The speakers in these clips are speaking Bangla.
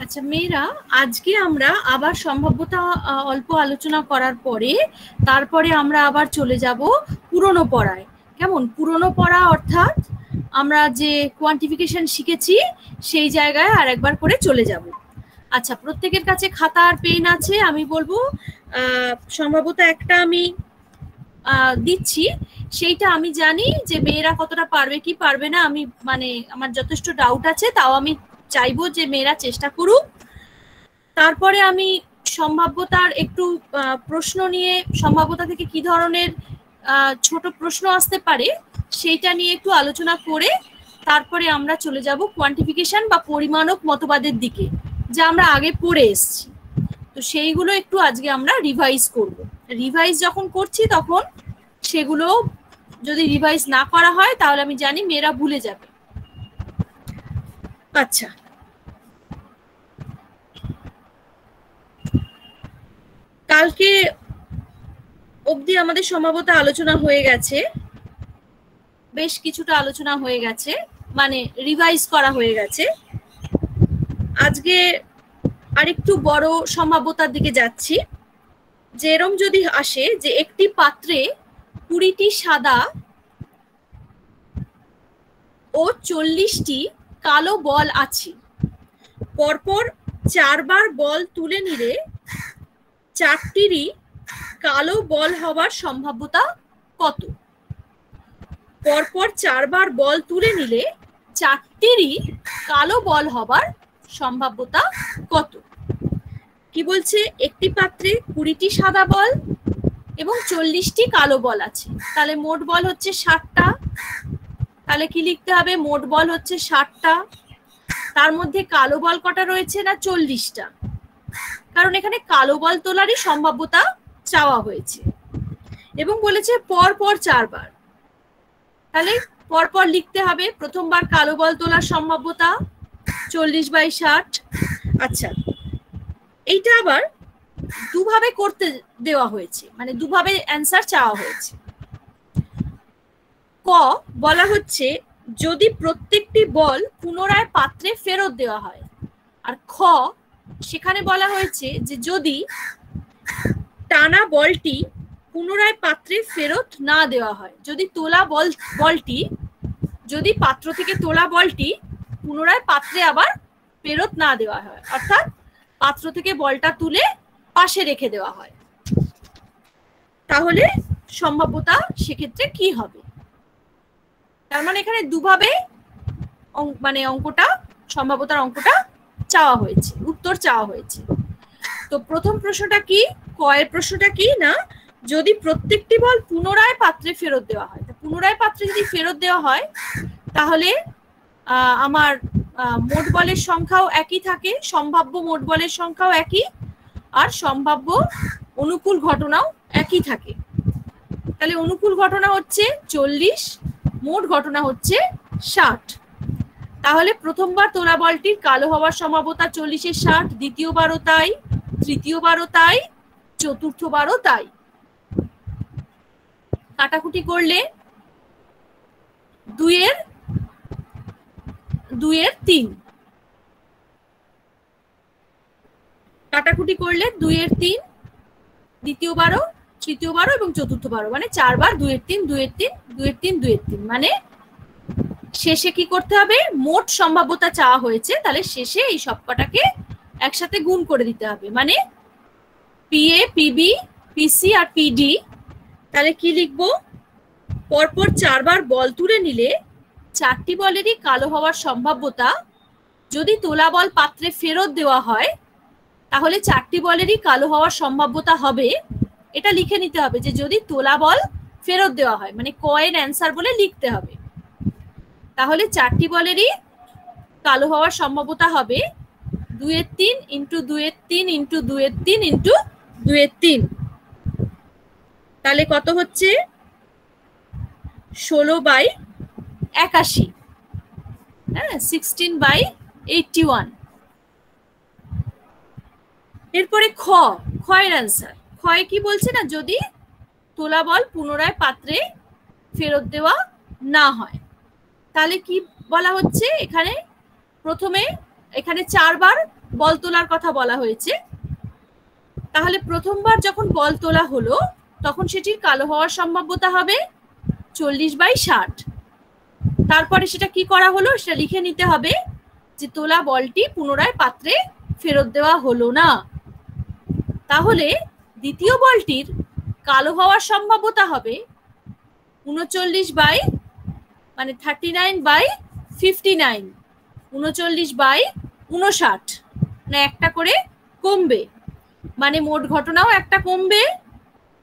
আচ্ছা মেয়েরা, আজকে আমরা আবার সম্ভাব্যতা অল্প আলোচনা করার পরে তারপরে আমরা আবার চলে যাব পুরনো পড়ায়। কেমন? পুরনো পড়া অর্থাৎ আমরা যে কোয়ান্টিফিকেশন শিখেছি সেই জায়গায় আর একবার করে চলে যাব। আচ্ছা, প্রত্যেকের কাছে খাতা আর পেন আছে? আমি বলবো সম্ভবত একটা আমি দিচ্ছি, সেইটা আমি জানি যে মেয়েরা কতটা পারবে কি পারবে না, আমি মানে আমার যথেষ্ট ডাউট আছে, তাও আমি চাইবো যে মেয়েরা চেষ্টা করুক। তারপরে আমি সম্ভাব্যতার একটু প্রশ্ন নিয়ে, সম্ভাব্যতা থেকে কি ধরনের ছোট প্রশ্ন আসতে পারে সেইটা নিয়ে একটু আলোচনা করে তারপরে আমরা চলে যাব কোয়ান্টিফিকেশন বা পরিমাণক মতবাদের দিকে, যা আমরা আগে পড়ে এসেছি। তো সেইগুলো একটু আজকে আমরা রিভাইজ করব। রিভাইজ যখন করছি তখন সেগুলো যদি রিভাইজ না করা হয় তাহলে আমি জানি মেয়েরা ভুলে যাবে। আচ্ছা, কালকে অবধি আমাদের সম্ভবত আলোচনা হয়ে গেছে, বেশ কিছুটা আলোচনা হয়ে গেছে, মানে রিভাইজ করা হয়ে গেছে। আজকে আরেকটু বড় সম্ভাব্যতার দিকে যাচ্ছি। যে এরম যদি আসে যে একটি পাত্রে 20টি সাদা ও 40টি কালো বল আছে, পরপর 4বার বল তুলে নিলে 4টিরই কালো বল হওয়ার সম্ভাব্যতা কত? পরপর 4বার বল তুলে নিলে 4টিরই কালো বল হবার সম্ভাব্যতা কত? কি বলছে? একটি পাত্রে 20টি সাদা বল এবং 40টি কালো বল আছে, তাহলে মোট বল হচ্ছে 60টা। তাহলে কি লিখতে হবে? মোট বল হচ্ছে 60টা, তার মধ্যে কালো বল কটা রয়েছে? না 40টা, কারণ এখানে কালো বল তোলারই সম্ভাব্যতা চাওয়া হয়েছে এবং বলেছে পরপর 4বার। তাহলে পরপর লিখতে হবে। প্রথমবার কালো বল তোলার সম্ভাব্যতা 40/60। আচ্ছা, এইটা আবার দুভাবে করতে দেওয়া হয়েছে, মানে দুভাবে অ্যান্সার চাওয়া হয়েছে। ক বলা হচ্ছে যদি প্রত্যেকটি বল পুনরায় পাত্রে ফেরত দেওয়া হয়, আর খ সেখানে বলা হয়েছে যে যদি টানা বলটি পুনরায় পাত্রে ফেরত না দেওয়া হয়, যদি তোলা বলটি যদি পাত্র থেকে তোলা বলটি পুনরায় পাত্রে আবার ফেরত না দেওয়া হয়, অর্থাৎ পাত্র থেকে বলটা তুলে পাশে রেখে দেওয়া হয়, তাহলে সম্ভাব্যতা সেক্ষেত্রে কি হবে? তার মানে এখানে দুভাবে মানে অঙ্কটা, সম্ভাব্যতার অঙ্কটা চাওয়া হয়েছে, উত্তর চাওয়া হয়েছে। তো প্রথম প্রশ্নটা কি? কয়ের প্রশ্নটা কি না, যদি প্রত্যেকটি বল পুনরায় পাত্রে ফেরত দেওয়া হয়, পুনরায় পাত্রে যদি ফেরত দেওয়া হয় তাহলে আমার মোট বলের সংখ্যাও একই থাকে, সম্ভাব্য মোট বলের সংখ্যাও একই, আর সম্ভাব্য অনুকূল ঘটনাও একই থাকে। তাহলে অনুকূল ঘটনা হচ্ছে 40, মোট ঘটনা হচ্ছে 60। তাহলে প্রথমবার তোলা বলটির কালো হওয়ার সম্ভাব্যতা 40/60, দ্বিতীয়বারও তাই, তৃতীয়বারও তাই, চতুর্থবারও তাই। কাটাকুটি করলে 2/3, কাটাকুটি করলে 2/3, দ্বিতীয়বারও, তৃতীয়বারও এবং চতুর্থবারও, মানে 4বার 2/3, 2/3, 2/3, 2/3, মানে শেষে কি করতে হবে? মোট সম্ভাব্যতা চাওয়া হয়েছে, তাহলে শেষে এই সবকটাকে একসাথে গুণ করে দিতে হবে, মানে পিএ, পিবি, পিসি আর পিডি। তাহলে কি লিখবো? পরপর 4বার বল তুলে নিলে 4টি বলেরই কালো হওয়ার সম্ভাব্যতা, যদি তোলা বল পাত্রে ফেরত দেওয়া হয় তাহলে 4টি বলেরই কালো হওয়ার সম্ভাব্যতা হবে। এটা লিখে নিতে হবে যে যদি তোলা বল ফেরত দেওয়া হয়, মানে কয়ের অ্যান্সার বলে লিখতে হবে। তাহলে 4টি বলেরই কালো হওয়ার সম্ভাব্যতা হবে 2/3 ইন্টু 2/3 ইন্টু 2/3 ইন্টু 2/3। তাহলে কত হচ্ছে? 16/81, হ্যাঁ, 16/81। এরপরে খয়ের অ্যান্সার। খয়ে কি বলছে না, যদি তোলা বল পুনরায় পাত্রে ফেরত দেওয়া না হয়, তাহলে কি বলা হচ্ছে? এখানে প্রথমে এখানে 4বার বল তোলার কথা বলা হয়েছে। তাহলে প্রথমবার যখন বল তোলা হলো তখন সেটির কালো হওয়ার সম্ভাব্যতা হবে 40/60। তারপরে সেটা কি করা হলো সেটা লিখে নিতে হবে যে তোলা বলটি পুনরায় পাত্রে ফেরত দেওয়া হলো না। তাহলে দ্বিতীয় বলটির কালো হওয়ার সম্ভাব্যতা হবে 39/59, 39/59, মানে একটা করে কমবে, মানে মোট ঘটনাও একটা কমবে,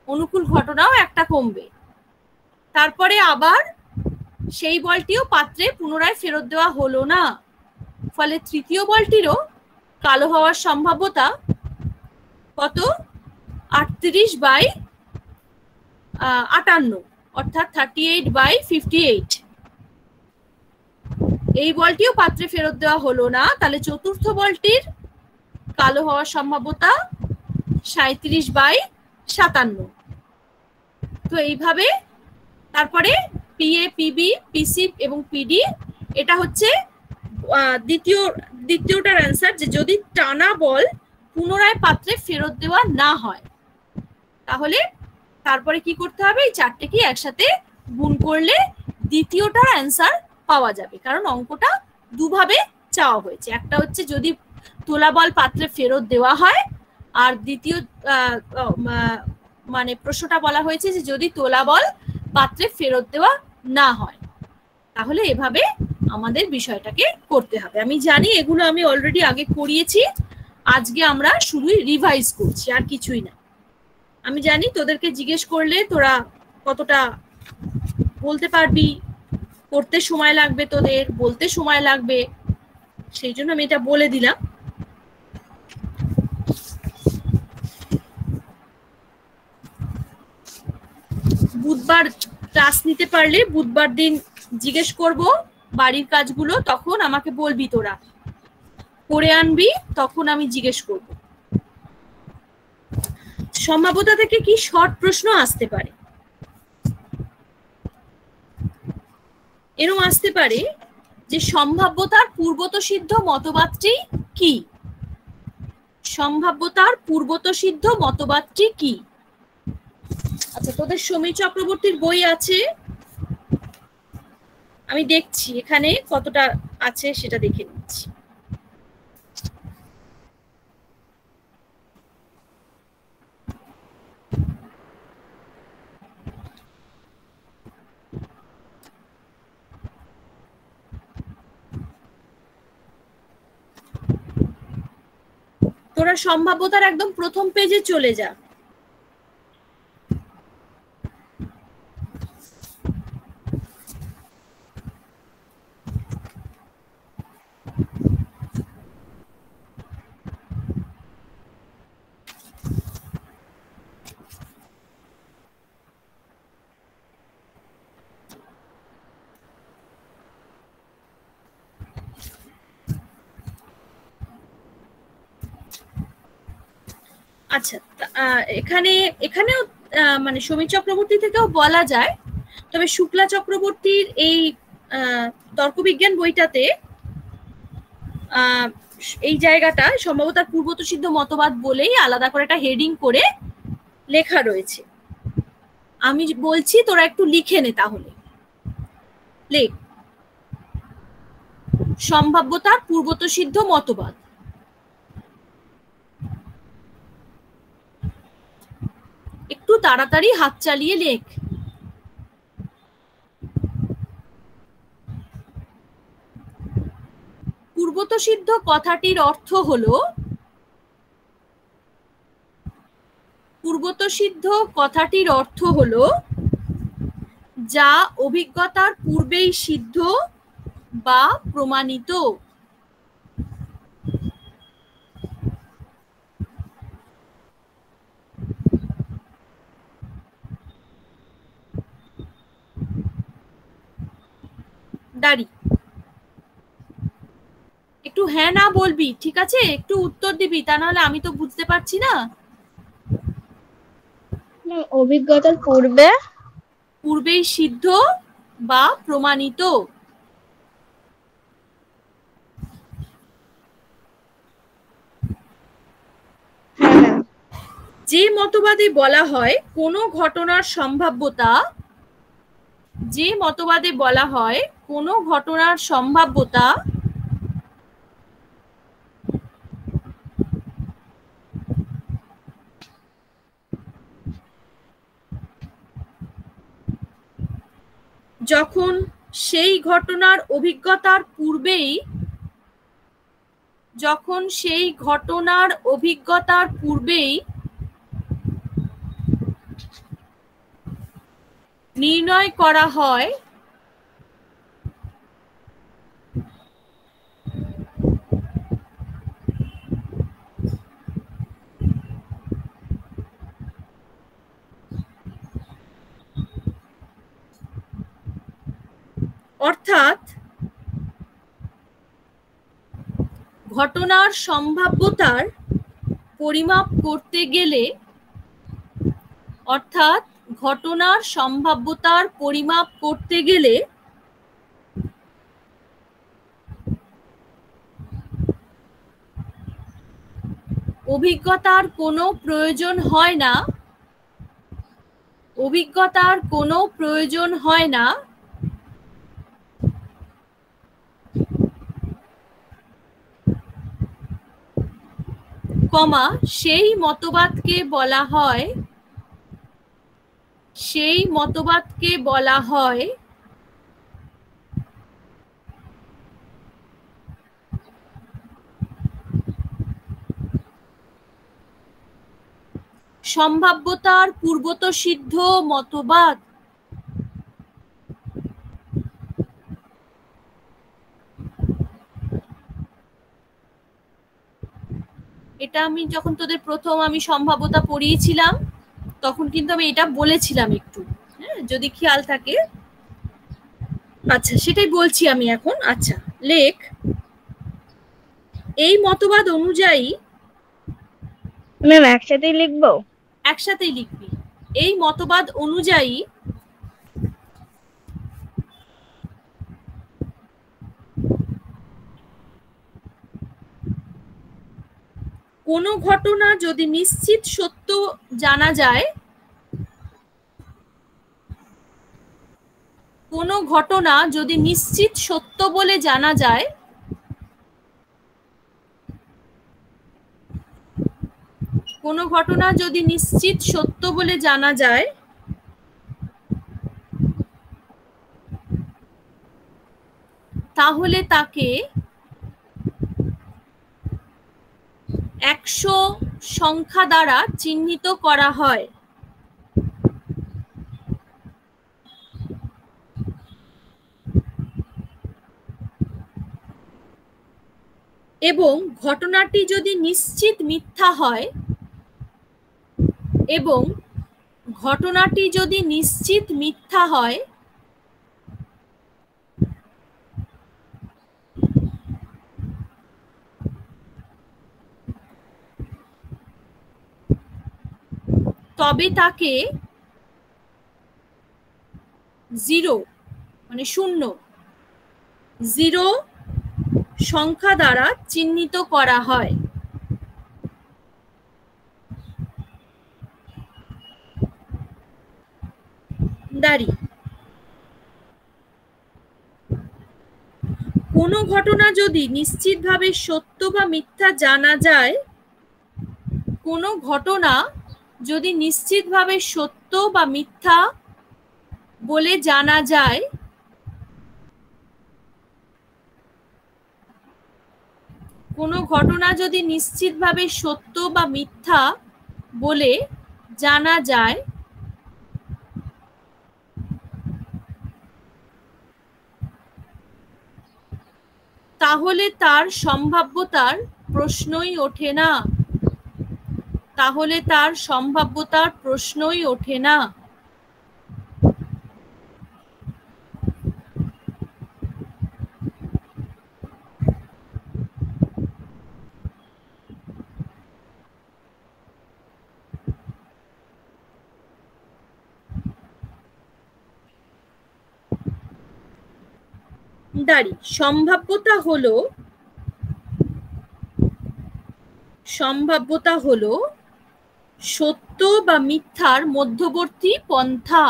অনুকূল ঘটনাও একটা কমবে। তারপরে আবার সেই বলটিও পাত্রে পুনরায় ফেরত দেওয়া হলো না, ফলে তৃতীয় বলটিরও কালো হওয়ার সম্ভাব্যতা কত? 38/58, অর্থাৎ 38/58। এই বলটিও পাত্রে ফেরত দেওয়া হলো না, তাহলে চতুর্থ বলটির কালো হওয়ার সম্ভাব্যতা 37/57। তো এইভাবে তারপরে পিএ, পিবি, পিসি এবং পিডি, এটা হচ্ছে দ্বিতীয়টার অ্যান্সার, যে যদি টানা বল পুনরায় পাত্রে ফেরত দেওয়া না হয় তাহলে তারপরে কি করতে হবে? এই চারটে কি একসাথে গুণ করলে দ্বিতীয়টার অ্যান্সার পাওয়া যাবে, কারণ অঙ্কটা দুভাবে চাওয়া হয়েছে। একটা হচ্ছে যদি তোলা বল পাত্রে ফেরত দেওয়া হয়, আর দ্বিতীয় মানে প্রশ্নটা বলা হয়েছে যে যদি তোলা বল পাত্রে ফেরত দেওয়া না হয়। তাহলে এভাবে আমাদের বিষয়টাকে করতে হবে। আমি জানি এগুলো আমি অলরেডি আগে করিয়েছি, আজকে আমরা শুধুই রিভাইজ করছি, আর কিছুই না। আমি জানি তোদেরকে জিজ্ঞেস করলে তোরা কতটা বলতে পারবি, করতে সময় লাগবে, তোদের বলতে সময় লাগবে, সেই জন্য আমি এটা বলে দিলাম। বুধবার ক্লাস নিতে পারলে বুধবার দিন জিজ্ঞেস করব বাড়ির কাজগুলো, তখন আমাকে বলবি তোরা করে আনবি, তখন আমি জিজ্ঞেস করব। সম্ভাব্যতা থেকে কি শর্ট প্রশ্ন আসতে পারে? এরকম আসতে পারে যে সম্ভাব্যতার পূর্বতসিদ্ধ মতবাদটি কি? সম্ভাব্যতার পূর্বতসিদ্ধ মতবাদটি কি? আচ্ছা, তোদের সমীর চক্রবর্তীর বই আছে, আমি দেখছি এখানে কতটা আছে সেটা দেখে নিচ্ছি। তোরা সম্ভাব্যতার একদম প্রথম পেজে চলে যা। আচ্ছা, এখানেও মানে সমীর চক্রবর্তী থেকেও বলা যায়, তবে শুক্লা চক্রবর্তীর এই তর্কবিজ্ঞান বইটাতে এই জায়গাটা সম্ভবতার পূর্বতসিদ্ধ মতবাদ বলেই আলাদা করে একটা হেডিং করে লেখা রয়েছে। আমি বলছি তোরা একটু লিখে নে, তাহলে লেখ সম্ভাব্যতার পূর্বতসিদ্ধ মতবাদ। একটু তাড়াতাড়ি হাত চালিয়ে লেখ। পূর্বতসিদ্ধ কথাটির অর্থ হলো, পূর্বতসিদ্ধ কথাটির অর্থ হলো যা অভিজ্ঞতার পূর্বেই সিদ্ধ বা প্রমাণিত। দাঁড়ি একটু হ্যাঁ না বলবি, ঠিক আছে? একটু উত্তর দিবি, তা নাহলে আমি তো বুঝতে পারছি না। অভিজ্ঞতার পূর্বেই সিদ্ধ বা প্রমাণিত। যে মতবাদে বলা হয় কোনো ঘটনার সম্ভাব্যতা, যে মতবাদে বলা হয় কোনো ঘটনার সম্ভাব্যতা যখন সেই ঘটনার অভিজ্ঞতার পূর্বেই, যখন সেই ঘটনার অভিজ্ঞতার পূর্বেই নির্ণয় করা হয় অর্থাৎ ঘটনার সম্ভাব্যতার পরিমাপ করতে গেলে, অর্থাৎ ঘটনার সম্ভাব্যতার পরিমাপ করতে গেলে অভিজ্ঞতার কোনো প্রয়োজন হয় না, অভিজ্ঞতার কোনো প্রয়োজন হয় না, কমা সেই মতবাদকে বলা হয়, সেই মতবাদকে বলা হয় সম্ভাব্যতার পূর্বতঃসিদ্ধ মতবাদ। এটা আমি যখন তোদের প্রথম আমি সম্ভাব্যতা পড়িয়েছিলাম তখন কিন্তু আমি এটা বলেছিলাম একটু, হ্যাঁ, যদি খেয়াল থাকে। আচ্ছা, সেটাই বলছি আমি এখন। আচ্ছা, লেখ, এই মতবাদ অনুযায়ী, ম্যাম একসাথেই লিখবো? একসাথেই লিখবি। এই মতবাদ অনুযায়ী কোনো ঘটনা যদি নিশ্চিত সত্য জানা যায়, কোনো ঘটনা যদি নিশ্চিত সত্য বলে জানা যায়, কোনো ঘটনা যদি নিশ্চিত সত্য বলে জানা যায় তাহলে তাকে 100 সংখ্যা দ্বারা চিহ্নিত করা হয়। এবং ঘটনাটি যদি নিশ্চিত মিথ্যা হয়, এবং ঘটনাটি যদি নিশ্চিত মিথ্যা হয় তবে তাকে 0 মানে 0 সংখ্যা দ্বারা চিহ্নিত করা হয়। দাঁড়ি, কোনো ঘটনা যদি নিশ্চিতভাবে সত্য বা মিথ্যা জানা যায়, কোনো ঘটনা যদি নিশ্চিতভাবে সত্য বা মিথ্যা বলে জানা যায় কোনো ঘটনা যদি নিশ্চিতভাবে সত্য বা মিথ্যা বলে জানা যায় তাহলে তার সম্ভাব্যতার প্রশ্নই ওঠে না, তাহলে তার সম্ভাব্যতার প্রশ্নই ওঠে না। দাঁড়ি, সম্ভাব্যতা হলো সত্য বা মিথ্যার মধ্যবর্তী পন্থা।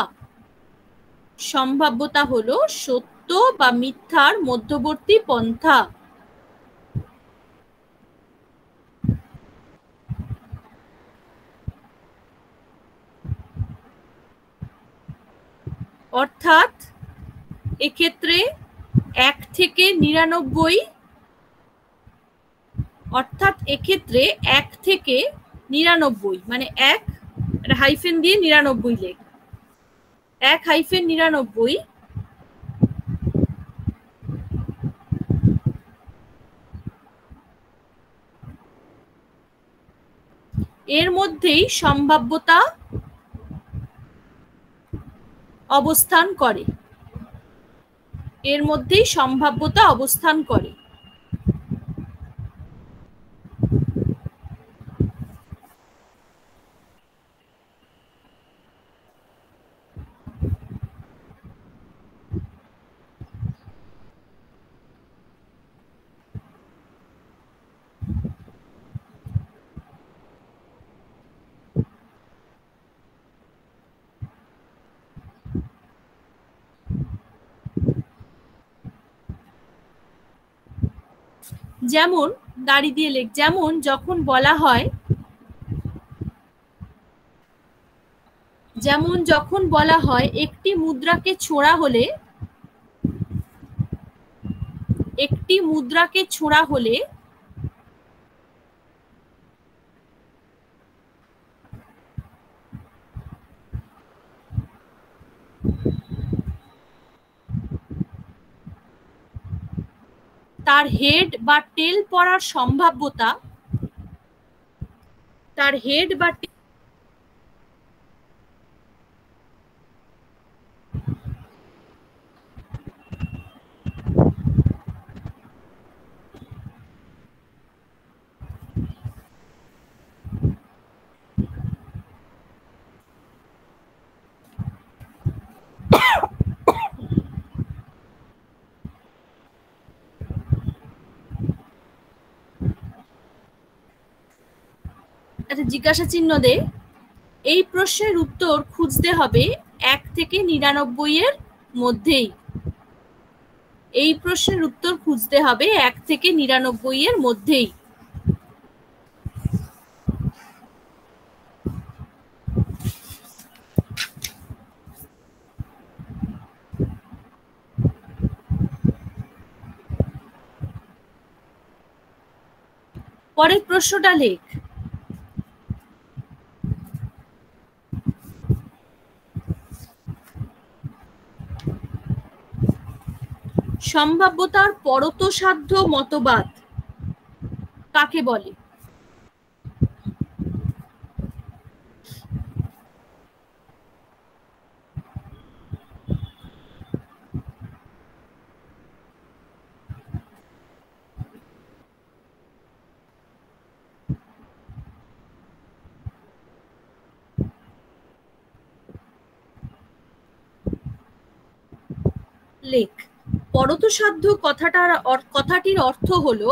সম্ভাব্যতা হলো সত্য বা মিথ্যার মধ্যবর্তী পন্থা। অর্থাৎ এক্ষেত্রে 1 থেকে 99, অর্থাৎ এক্ষেত্রে 1 থেকে 99 মানে 1 হাইফেন দিয়ে 99 লেখ, 1-99 এর মধ্যেই সম্ভাব্যতা অবস্থান করে, এর মধ্যেই সম্ভাব্যতা অবস্থান করে। যেমন দাড়ি দিয়ে লেখ, যেমন যখন বলা হয়, যেমন যখন বলা হয় একটি মুদ্রাকে ছোঁড়া হলে, একটি মুদ্রাকে ছোঁড়া হলে তার হেড বা টেল পড়ার সম্ভাব্যতা, তার হেড বা একটা জিজ্ঞাসা চিহ্ন দে। এই প্রশ্নের উত্তর খুঁজতে হবে 1 থেকে 99 এর মধ্যেই। এই প্রশ্নের উত্তর খুঁজতে হবে 1 থেকে 99 এর মধ্যেই। পরের প্রশ্নটা লেখ। সম্ভাব্যতার পরতসাধ্য মতবাদ কাকে বলে? লেখ। পরতসাধ্য কথাটির অর্থ হলো,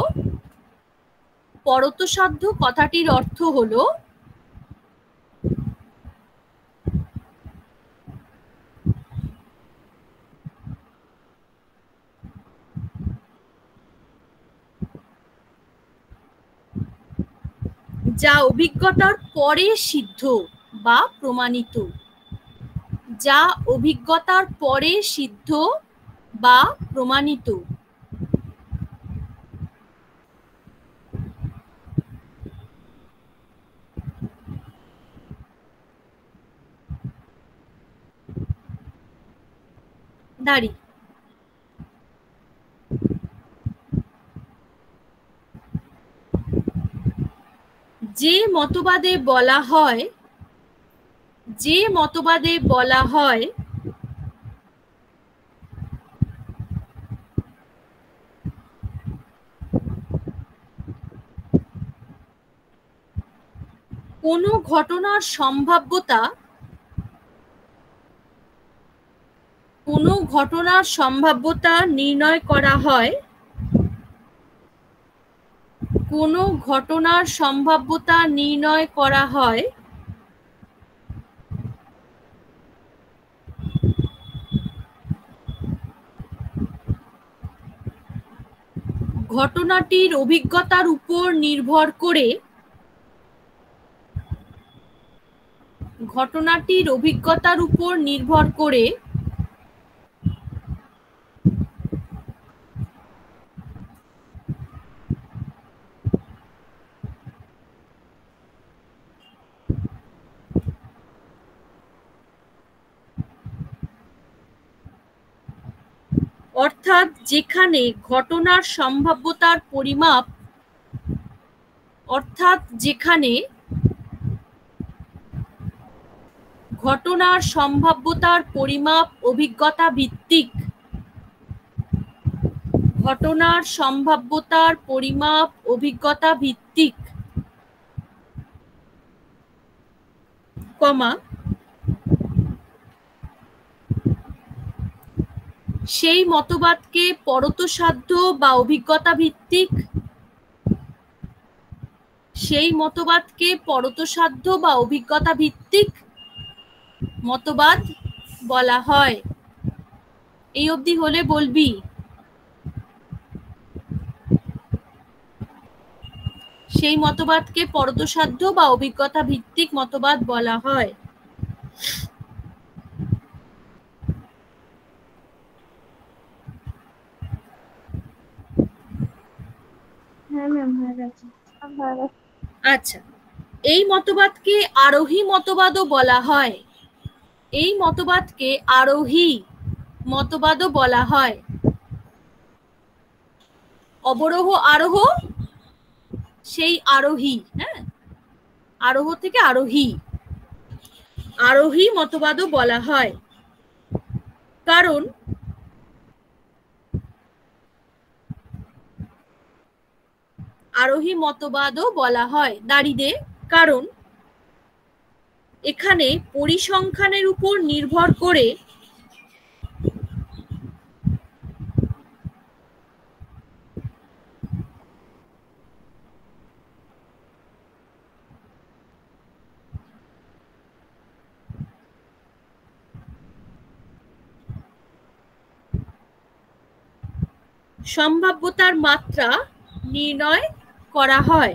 পরতসাধ্য কথাটির অর্থ হলো যা অভিজ্ঞতার পরে সিদ্ধ বা প্রমাণিত, যা অভিজ্ঞতার পরে সিদ্ধ বা প্রমাণিত। দাড়ি। যে মতবাদে বলা হয়, যে মতবাদে বলা হয় কোনো ঘটনার সম্ভাব্যতা, কোনো ঘটনার সম্ভাব্যতা নির্ণয় করা হয়, কোনো ঘটনার সম্ভাব্যতা নির্ণয় করা হয় ঘটনাটির অভিজ্ঞতার উপর নির্ভর করে অর্থাৎ যেখানে ঘটনার সম্ভাব্যতার পরিমাপ অভিজ্ঞতা ভিত্তিক, কমা সেই মতবাদকে পরতসাধ্য বা অভিজ্ঞতা ভিত্তিক মতবাদ বলা হয়। এই অবধি হলে বলবি। সেই মতবাদকে পরতসাধ্য বা অভিজ্ঞতা ভিত্তিক মতবাদ বলা হয়। আচ্ছা, এই মতবাদকে আরোহী মতবাদও বলা হয়। অবরোহ আরোহ, সেই আরোহী, হ্যাঁ, আরোহ থেকে আরোহী মতবাদও বলা হয়। কারণ কারণ এখানে পরিসংখ্যানের উপর নির্ভর করে সম্ভাব্যতার মাত্রা নির্ণয় করা হয়।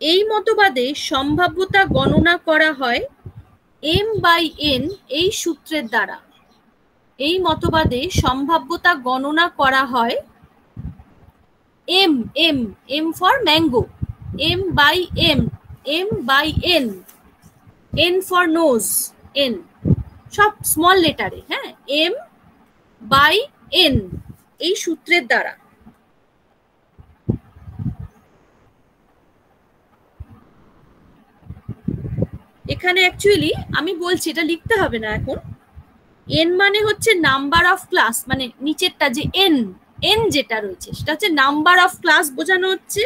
এই মতবাদে সম্ভাব্যতা গণনা করা হয় m/n এই সূত্রের দ্বারা। m for mango, m/n, n for nose, n সব স্মল লেটারে, হ্যাঁ, m/n এই সূত্রের দ্বারা। এখানে অ্যাকচুয়ালি আমি বলছি, এটা লিখতে হবে না এখন। n মানে হচ্ছে নাম্বার অফ ক্লাস, মানে নিচেরটা যে n যেটা রয়েছে সেটা হচ্ছে নাম্বার অফ ক্লাস বোঝানো হচ্ছে।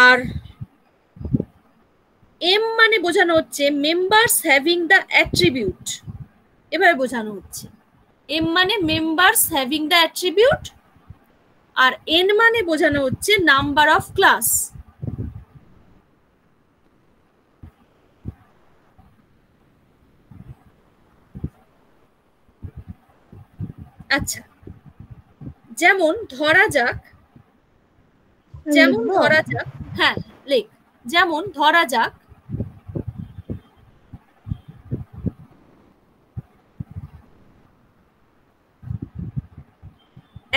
আর m মানে বোঝানো হচ্ছে মেম্বার্স হ্যাভিং দ্য অ্যাট্রিবিউট, এভাবে বোঝানো হচ্ছে। m মানে মেম্বার্স হ্যাভিং দ্য অ্যাট্রিবিউট, আর n মানে বোঝানো হচ্ছে নাম্বার অফ ক্লাস। আচ্ছা, যেমন ধরা যাক, হ্যাঁ লেখ, যেমন ধরা যাক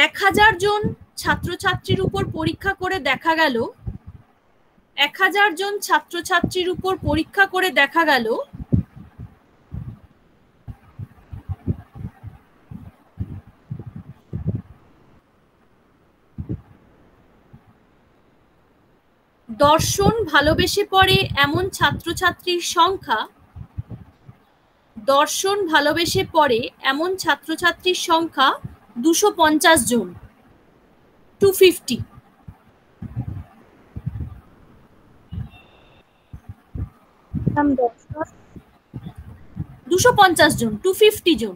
1000 জন ছাত্রছাত্রীর উপর পরীক্ষা করে দেখা গেল 1000 জন ছাত্রছাত্রীর উপর পরীক্ষা করে দেখা গেল দর্শন ভালোবেসে পড়ে এমন ছাত্রছাত্রীর সংখ্যা 250 জন, 250। 250 জন, 250 জন।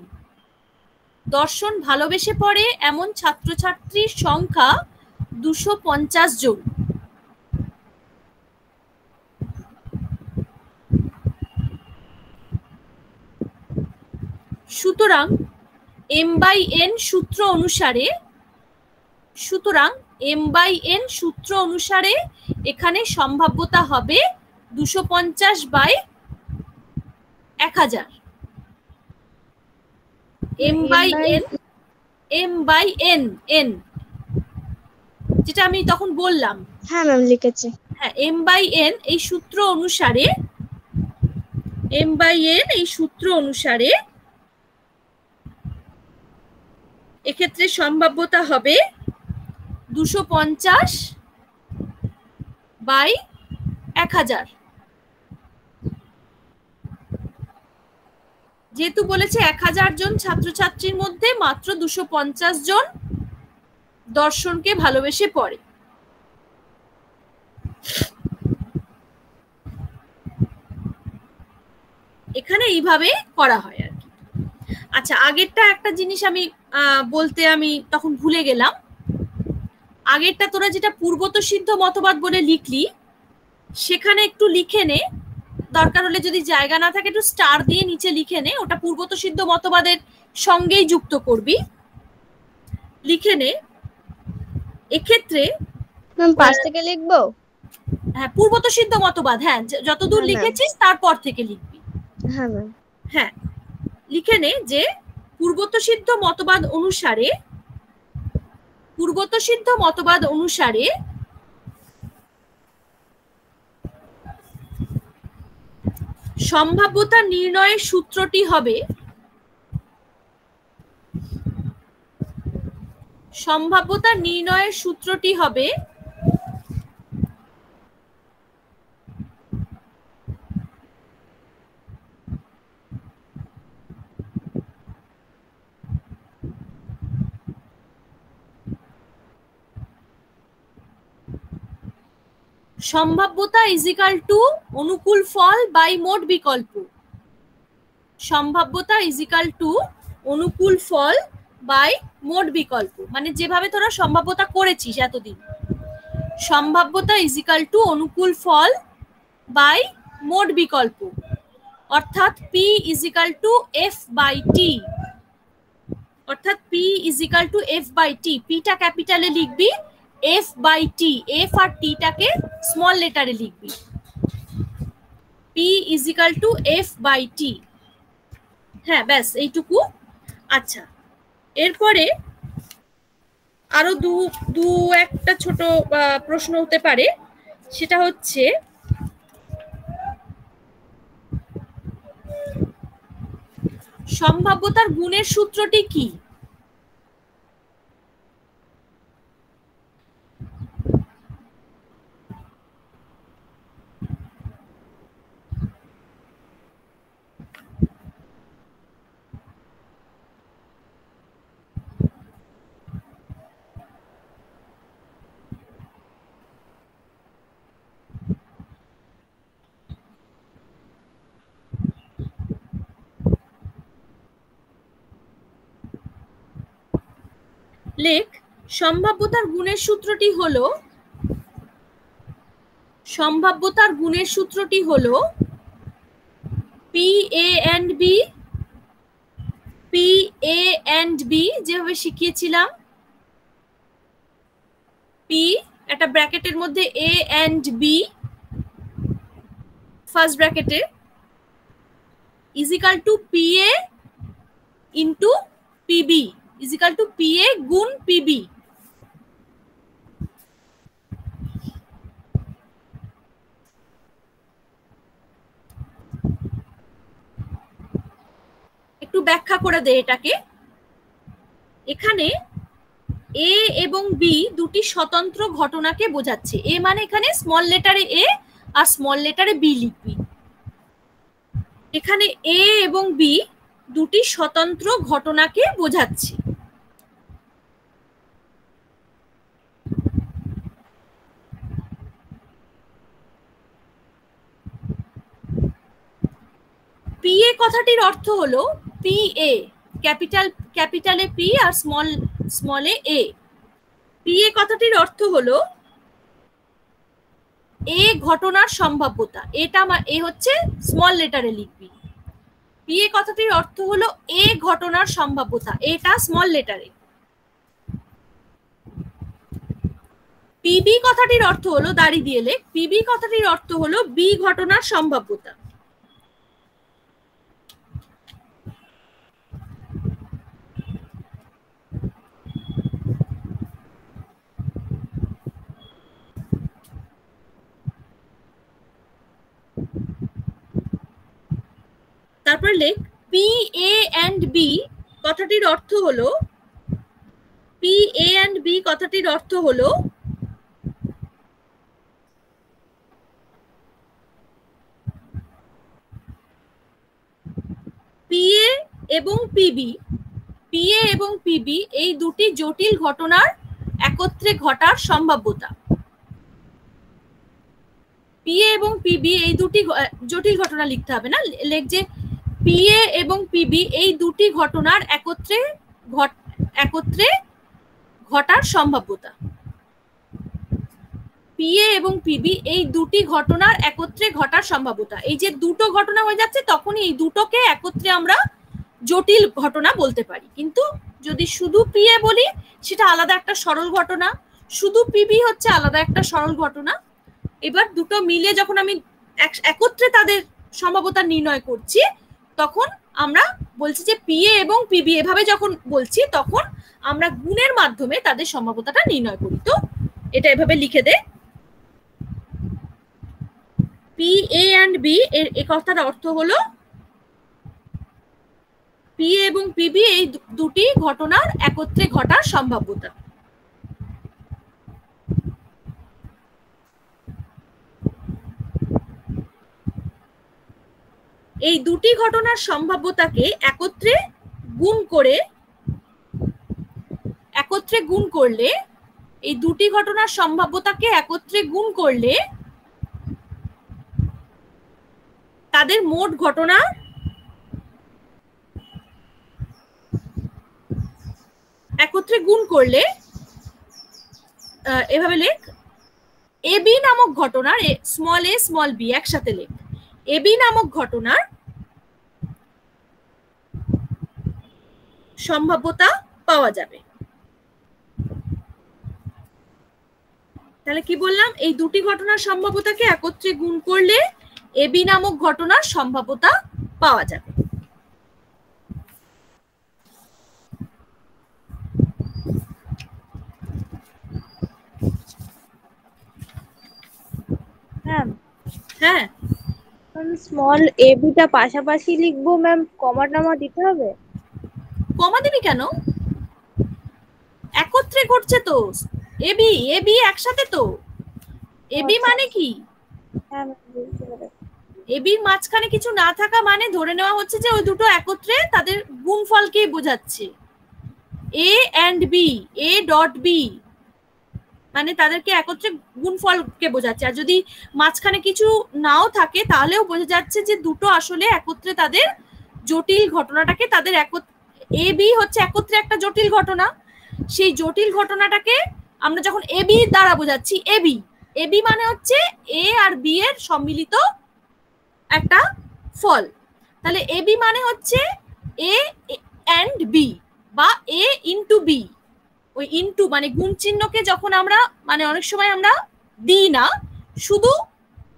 দর্শন ভালোবেসে পড়ে এমন ছাত্রছাত্রীর সংখ্যা 250 জন। সুতরাং m/n সূত্র অনুসারে এখানে সম্ভাব্যতা হবে 250/1000। m/n যেটা আমি তখন বললাম। হ্যাঁ ম্যাম লিখেছি। হ্যাঁ, m/n এই সূত্র অনুসারে এক্ষেত্রে সম্ভাব্যতা হবে 250/1000। যেহেতু বলেছে 1000 জন ছাত্রছাত্রীর মধ্যে মাত্র 250 জন দর্শনকে ভালোবেসে পড়ে। এখানে এইভাবে করা হয় আর কি। আচ্ছা, আগেরটা একটা জিনিস আমি বলতে আমি তখন ভুলে গেলাম। আগেরটা তোরা যেটা পূর্বতঃসিদ্ধ মতবাদ বলে লিখলি, সেখানে একটু লিখে নে, দরকার হলে যদি জায়গা না থাকে একটু স্টার দিয়ে নিচে লিখে নে, ওটা পূর্বতঃসিদ্ধ মতবাদের সঙ্গেই যুক্ত করবি, লিখে নে। এক্ষেত্রে পাশ থেকে লিখবো? হ্যাঁ, পূর্বতঃসিদ্ধ মতবাদ, হ্যাঁ যতদূর লিখেছিস তারপর থেকে লিখবি। হ্যাঁ ম্যাম। হ্যাঁ, লিখে নে যে পূর্বতঃসিদ্ধ মতবাদ অনুসারে সম্ভাব্যতা নির্ণয়ের সূত্রটি হবে সম্ভাব্যতা ইজিক্যাল টু অনুকূল ফল বাই মোট বিকল্প। সম্ভাব্যতা ইজিক্যাল টু অনুকূল ফল বাই মোট বিকল্প, মানে যেভাবে তোরা সম্ভাব্যতা করেছিস এতদিন। সম্ভাব্যতা ইজিক্যাল টু অনুকূল ফল বাই মোট বিকল্প, অর্থাৎ p ইজিক্যাল টু f/t, অর্থাৎ p ইজিক্যাল টু f/t। পিটা ক্যাপিটালে লিখবি, f/t, f আর t টাকে স্মল লেটারে লিখবি। p is equal to f/t। হ্যাঁ, ব্যাস এইটুকু। আচ্ছা, এরপরে আরো দু একটা ছোট প্রশ্ন হতে পারে, সেটা হচ্ছে সম্ভাব্যতার গুণের সূত্রটি কি? লেখ, সম্ভাব্যতার গুণের সূত্রটি হলো P/A যেভাবে শিখিয়েছিলাম, P একটা ব্র্যাকেটের মধ্যে A/B ফার্স্ট ব্র্যাকেটে equal to PA into PB equal to PA গুণ PB। একটু ব্যাখ্যা করে দে এটাকে। এখানে A এবং B দুটি স্বতন্ত্র ঘটনাকে বোঝাচ্ছে। A মানে এখানে স্মল লেটারে A আর স্মল লেটারে B লিখবি। এখানে A এবং B দুটি স্বতন্ত্র ঘটনাকে বোঝাচ্ছে। পিএ কথাটির অর্থ হলো পিএ, ক্যাপিটালে পি আর স্মলে এ। পিএ কথাটির অর্থ হলো এ ঘটনার সম্ভাব্যতা। এটা এ হচ্ছে স্মল লেটারে লিখবি। পিএ কথাটির অর্থ হলো এ ঘটনার সম্ভাব্যতা, এটা স্মল লেটারে। পিবি কথাটির অর্থ হলো, দাড়ি দিয়ে লেখ, পিবি কথাটির অর্থ হলো বি ঘটনার সম্ভাব্যতা। তারপর লেখ পি এ এন্ড বি কথাটির অর্থ হলো, পি এ এন্ড বি কথাটির অর্থ হলো পিএ এবং পিবি, পিএ এবং পিবি এই দুটি জটিল ঘটনার একত্রে ঘটার সম্ভাব্যতা। পিএ এবং পিবি এই দুটি জটিল ঘটনা লিখতে হবে না, লেখ যে পিএ এবং পিবি এই দুটি ঘটনার একত্রে ঘটার সম্ভাব্যতা। পিএ এবং পিবি এই দুটি ঘটনার একত্রে ঘটার সম্ভাব্যতা। এই যে দুটো ঘটনা হয়ে যাচ্ছে তখনই এই দুটোকে একত্রে আমরা জটিল ঘটনা বলতে পারি। কিন্তু যদি শুধু পিএ বলি সেটা আলাদা একটা সরল ঘটনা, শুধু পিবি হচ্ছে আলাদা একটা সরল ঘটনা। এবার দুটো মিলে যখন আমি একত্রে তাদের সম্ভাব্যতা নির্ণয় করছি তখন আমরা বলছি যে পিএ এবং পিবি, এভাবে যখন বলছি তখন আমরা গুণের মাধ্যমে তাদের সম্ভাব্যতাটা নির্ণয় করি। তো এটা এভাবে লিখে দে, পি এ এন্ড বি এর এই কথার অর্থ হলো পিএ এবং পিবি এই দুটি ঘটনার একত্রে ঘটার সম্ভাব্যতা। এই দুটি ঘটনার সম্ভাব্যতাকে একত্রে গুণ করলে এই দুটি ঘটনার সম্ভাব্যতাকে একত্রে গুণ করলে তাদের মোট ঘটনা একত্রে গুণ করলে এভাবে লেখ, এবি নামক ঘটনার, স্মল এ স্মল বি একসাথে লেখ, এবি নামক ঘটনার সম্ভাব্যতা পাওয়া যাবে। তাহলে কি বললাম, এই দুটি ঘটনার সম্ভাব্যতাকে একত্রে গুণ করলে এবি নামক ঘটনার সম্ভাব্যতা পাওয়া যাবে। ম্যাম, হ্যাঁ, স্মল এ বিটা পাশাপাশি লিখবো ম্যাম, কমা টমা দিতে হবে? কমা দিবি কেন, একত্রে ঘটছে তো, এবি এবি একসাথে তো। এবি মানে কি, হ্যাঁ ম্যাম বুঝতে পেরেছি। এবির মাঝখানে কিছু না থাকা মানে ধরে নেওয়া হচ্ছে যে ওই দুটো একত্রে তাদের গুণফলকেই বোঝাচ্ছে। A and B, A dot B মানে তাদেরকে একত্রে গুণফলকে বোঝাচ্ছে। আর যদি মাঝখানে কিছু নাও থাকে তাহলেও বোঝা যাচ্ছে যে দুটো আসলে একত্রে তাদের জটিল ঘটনাটাকে তাদের এ বি হচ্ছে একত্রে একটা জটিল ঘটনা। সেই জটিল ঘটনাটাকে আমরা যখন এ বি দ্বারা বোঝাচ্ছি, এবি, এবি মানে হচ্ছে এ আর বি এর সম্মিলিত একটা ফল। তাহলে এবি মানে হচ্ছে এ এন্ড বি বা এ ইন্টু বি। ওই ইন্টু মানে গুণ চিহ্নকে যখন আমরা মানে অনেক সময় আমরা দিই না, শুধু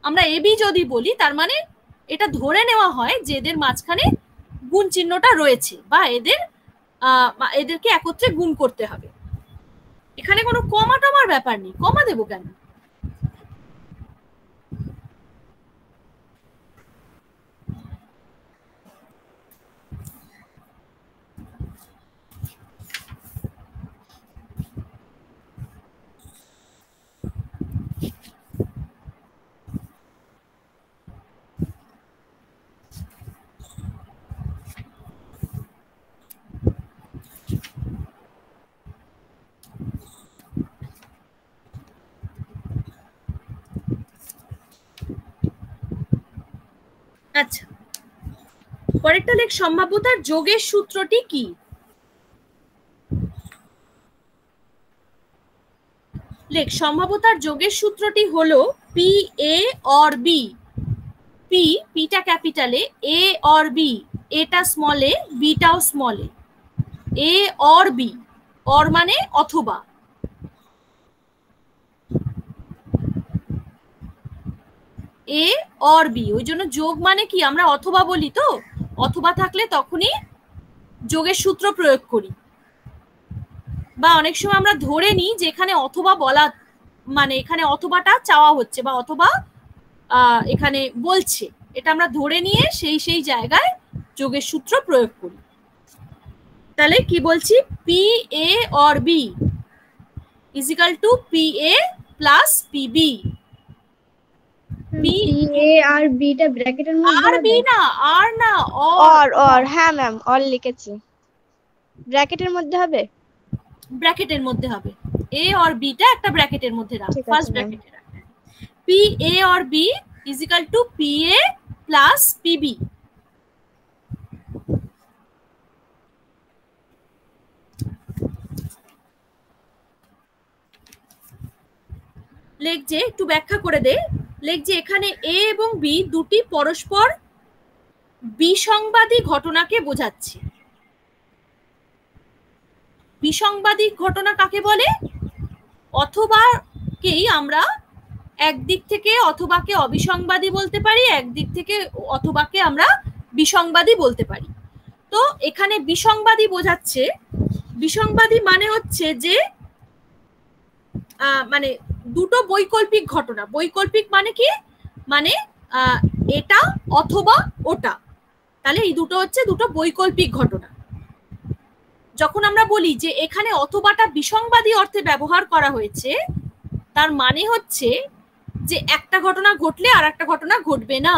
আমরা এবি যদি বলি তার মানে এটা ধরে নেওয়া হয় যে এদের মাঝখানে গুণ চিহ্নটা রয়েছে বা এদেরকে একত্রে গুণ করতে হবে। এখানে কোনো কমা টমার ব্যাপার নেই, কমা দেবো কেন? আচ্ছা, পরেরটা লেখ, সম্ভাব্যতার যোগের সূত্রটি কি? লেখ, সম্ভাব্যতার যোগের সূত্রটি হলো পি এ অর বি। পিটা ক্যাপিটালে, এ অর বি, এটা স্মলে, বিটাও স্মলে, এ অর বি, অর মানে অথবা, এ অর বি, ওই জন্য যোগ মানে কি আমরা অথবা বলি, তো অথবা থাকলে তখনই যোগের সূত্র প্রয়োগ করি, বা অনেক সময় আমরা ধরে নিই যে এখানে অথবা বলা মানে এখানে অথবাটা চাওয়া হচ্ছে বা অথবা এখানে বলছে, এটা আমরা ধরে নিয়ে সেই জায়গায় যোগের সূত্র প্রয়োগ করি। তাহলে কি বলছি, P A or B is equal to P A plus PB. P A আর বি টা ব্র্যাকেটের মধ্যে, আর বি না, আর না, অর। হ্যাঁ ম্যাম, অর লিখেছি, ব্র্যাকেটের মধ্যে হবে, ব্র্যাকেটের মধ্যে হবে, এ অর বিটা একটা ব্র্যাকেটের মধ্যে রাখ, ফার্স্ট ব্র্যাকেটে রাখ। P A or B is equal to P A plus PB. লেখ যে, একটু ব্যাখ্যা করে দে, লেখ যে এখানে এ এবং বি দুটি পরস্পর বিসংবাদী ঘটনাকে বোঝাচ্ছে। বিসংবাদী ঘটনা কাকে বলে? অথবাকেই আমরা একদিক থেকে অথবাকে অবিসংবাদী বলতে পারি, একদিক থেকে অথবাকে আমরা বিসংবাদী বলতে পারি। তো এখানে বিসংবাদী বোঝাচ্ছে, বিসংবাদী মানে হচ্ছে যে মানে দুটো বৈকল্পিক ঘটনা। বৈকল্পিক মানে কি, মানে এটা অথবা ওটা, তাহলে এই দুটো হচ্ছে দুটো বৈকল্পিক ঘটনা। যখন আমরা বলি যে এখানে অথবাটা বিসংবাদী অর্থে ব্যবহার করা হয়েছে, তার মানে হচ্ছে যে একটা ঘটনা ঘটলে আর একটা ঘটনা ঘটবে না,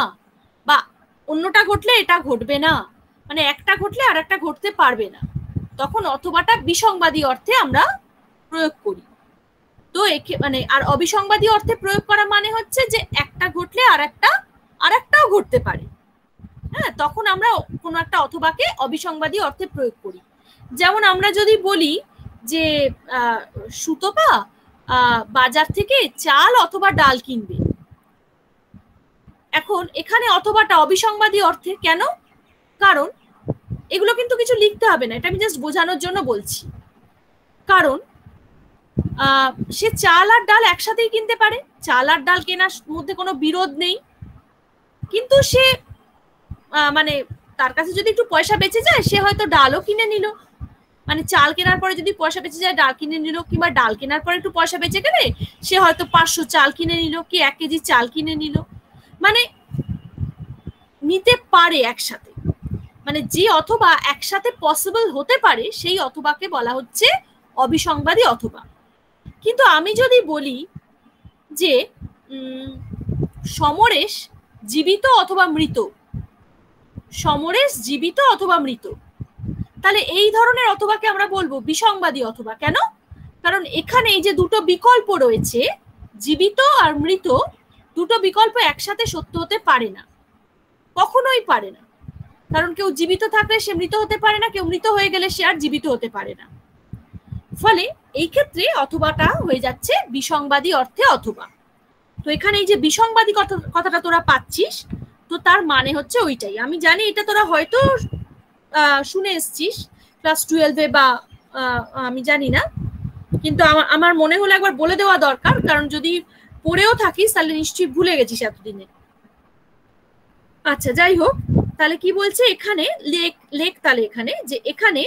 বা অন্যটা ঘটলে এটা ঘটবে না, মানে একটা ঘটলে আর একটা ঘটতে পারবে না, তখন অথবাটা বিসংবাদী অর্থে আমরা প্রয়োগ করি। তো মানে আর অবিসংবাদী অর্থে প্রয়োগ করা মানে হচ্ছে যে একটা ঘটলে আর একটাও ঘটতে পারে, হ্যাঁ, তখন আমরা কোনো একটা অথবাকে অবিসংবাদী অর্থে প্রয়োগ করি। যেমন আমরা যদি বলি যে সুতপা বাজার থেকে চাল অথবা ডাল কিনবে, এখন এখানে অথবাটা অবিসংবাদী অর্থে, কেন? কারণ এগুলো কিন্তু কিছু লিখতে হবে না, এটা আমি জাস্ট বোঝানোর জন্য বলছি। কারণ সে চাল আর ডাল একসাথেই কিনতে পারে, চাল আর ডাল কেনার মধ্যে কোনো বিরোধ নেই, কিন্তু সে মানে তার কাছে যদি একটু পয়সা বেঁচে যায় সে হয়তো ডালও কিনে নিল, মানে চাল কেনার পরে যদি পয়সা বেঁচে যায় ডাল কিনে নিল, কিংবা ডাল কেনার পরে একটু পয়সা বেঁচে গেলে সে হয়তো 500 চাল কিনে নিল, কি 1 কেজি চাল কিনে নিল, মানে নিতে পারে একসাথে, মানে যে অথবা একসাথে পসিবল হতে পারে সেই অথবাকে বলা হচ্ছে অবিসংবাদী অথবা। কিন্তু আমি যদি বলি যে সমরেশ জীবিত অথবা মৃত, সমরেশ জীবিত অথবা মৃত, তাহলে এই ধরনের অথবাকে আমরা বলবো বিসংবাদী অথবা। কেন? কারণ এখানে এই যে দুটো বিকল্প রয়েছে, জীবিত আর মৃত, দুটো বিকল্প একসাথে সত্য হতে পারে না, কখনোই পারে না। কারণ কেউ জীবিত থাকলে সে মৃত হতে পারে না, কেউ মৃত হয়ে গেলে সে আর জীবিত হতে পারে না। ফলে এই ক্ষেত্রে অথবাটা হয়ে যাচ্ছে বিসংবাদী অর্থে অথবা। তো এখানে এই যে বিসংবাদী কথাটা তোরা পাচ্ছিস, তো তার মানে হচ্ছে ওইটাই। আমি জানি এটা তোরা হয়তো শুনে এসছিস ক্লাস 12-এ, বা আমি জানি না, কিন্তু আমার মনে হলো একবার বলে দেওয়া দরকার, কারণ যদি পড়েও থাকিস তাহলে নিশ্চয়ই ভুলে গেছিস এতদিনে। আচ্ছা, যাই হোক, তাহলে কি বলছে এখানে, লেখ তাহলে এখানে যে এখানে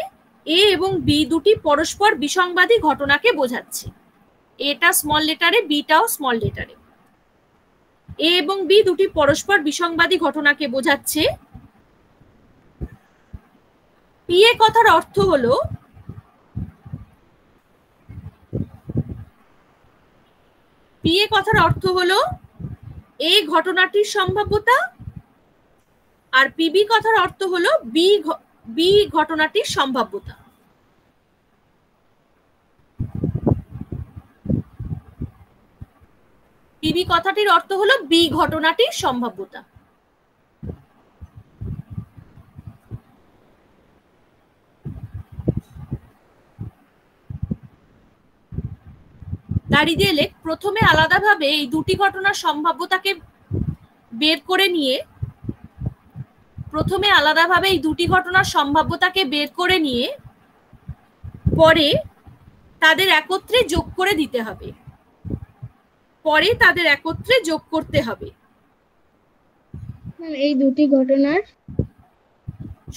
এ এবং বি দুটি পরস্পর বিসংবাদী ঘটনাকে বোঝাচ্ছে। এটা স্মল লেটারে, বিটাও স্মল লেটারে। এ এবং বি দুটি পরস্পর বিসংবাদী ঘটনাকে বোঝাচ্ছে। পি এ কথার অর্থ হলো, পি এ কথার অর্থ হলো এ ঘটনাটির সম্ভাব্যতা, আর পিবি কথার অর্থ হলো বি ঘটনাটির সম্ভাব্যতা। পিবি কথাটির অর্থ হলো বি ঘটনাটির সম্ভাব্যতা। গাড়ি দিয়ে লেখ। প্রথমে আলাদাভাবে এই দুটি ঘটনার সম্ভাব্যতাকে বের করে নিয়ে পরে তাদের একত্রে যোগ করে দিতে হবে, যোগ করতে হবে। এই দুটি ঘটনার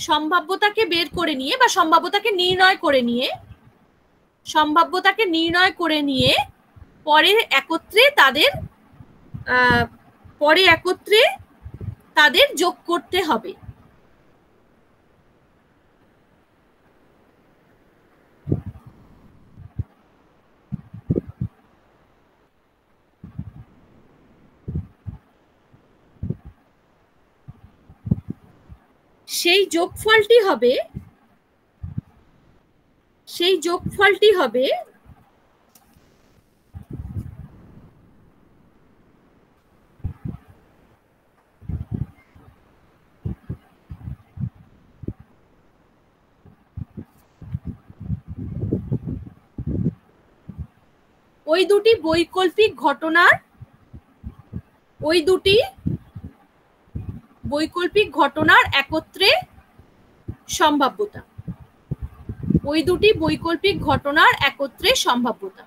সম্ভাব্যতাকে বের করে নিয়ে বা সম্ভাব্যতাকে নির্ণয় করে নিয়ে পরে একত্রে তাদের যোগ করতে হবে। সেই যোগফলটি হবে ওই দুটি বৈকল্পিক ঘটনার একত্রে সম্ভাব্যতা।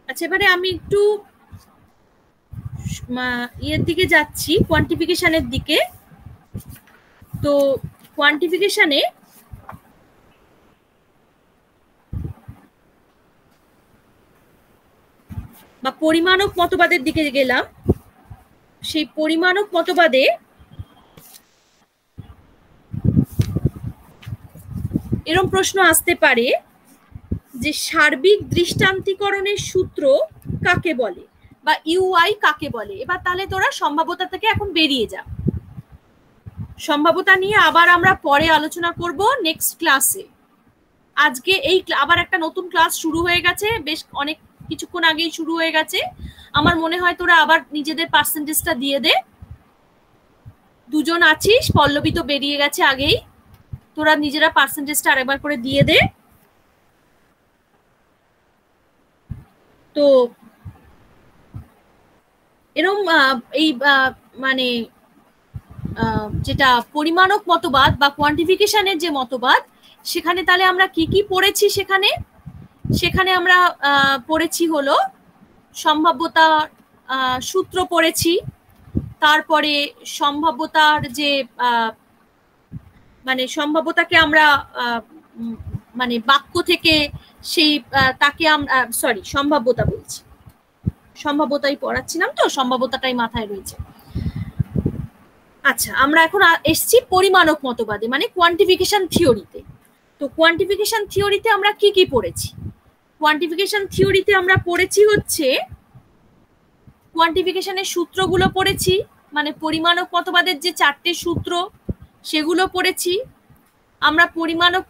আচ্ছা, এবারে আমি একটু ইয়ের দিকে যাচ্ছি, কোয়ান্টিফিকেশনের দিকে। তো কোয়ান্টিফিকেশনে বা পরিমাণক মতবাদের দিকে গেলাম। সেই পরিমাণক মতবাদে এরকম প্রশ্ন আসতে পারে যে সার্বিক দৃষ্টান্তিকরণের সূত্র কাকে বলে বা ইউআই কাকে বলে। এবার তাহলে তোরা সম্ভাব্যতা থেকে এখন বেরিয়ে যা। সম্ভাব্যতা নিয়ে আবার আমরা পরে আলোচনা করব নেক্সট ক্লাসে। আজকে আবার একটা নতুন ক্লাস শুরু হয়ে গেছে, বেশ অনেক কিছুক্ষণ আগেই শুরু হয়ে গেছে। আমার মনে হয় তোরা আবার নিজেদের পার্সেন্টেজটা দিয়ে দে। দুজন আছিস, পল্লবী তো বেরিয়ে গেছে আগেই। তোরা নিজেরা পার্সেন্টেজটা আরেকবার করে দিয়ে দে। তো এরকম এই মানে যেটা পরিমাণক মতবাদ বা কোয়ান্টিফিকেশনের যে মতবাদ, সেখানে তাহলে আমরা কি কি পড়েছি? সেখানে আমরা পড়েছি হলো সম্ভাব্যতা সূত্র পড়েছি, তারপরে সম্ভাব্যতার যে মানে সম্ভাব্যতাকে আমরা মানে বাক্য থেকে সেই তাকে আমরা সম্ভাব্যতা বলছি, সম্ভাব্যতাই পড়াচ্ছিলাম তো, সম্ভাব্যতাটাই মাথায় রয়েছে। আচ্ছা, আমরা এখন এসছি পরিমাণক মতবাদে, মানে কোয়ান্টিফিকেশন থিওরিতে। তো কোয়ান্টিফিকেশন থিওরিতে আমরা কি কি পড়েছি? কোয়ান্টিফিকেশন থিওরিতে আমরা পড়েছি হচ্ছে কোয়ান্টিফিকেশনের সূত্রগুলো পড়েছি, মানে পরিমাণক মতবাদের যে 4টে সূত্র সেগুলো পড়েছি। আমরা পরিমাণক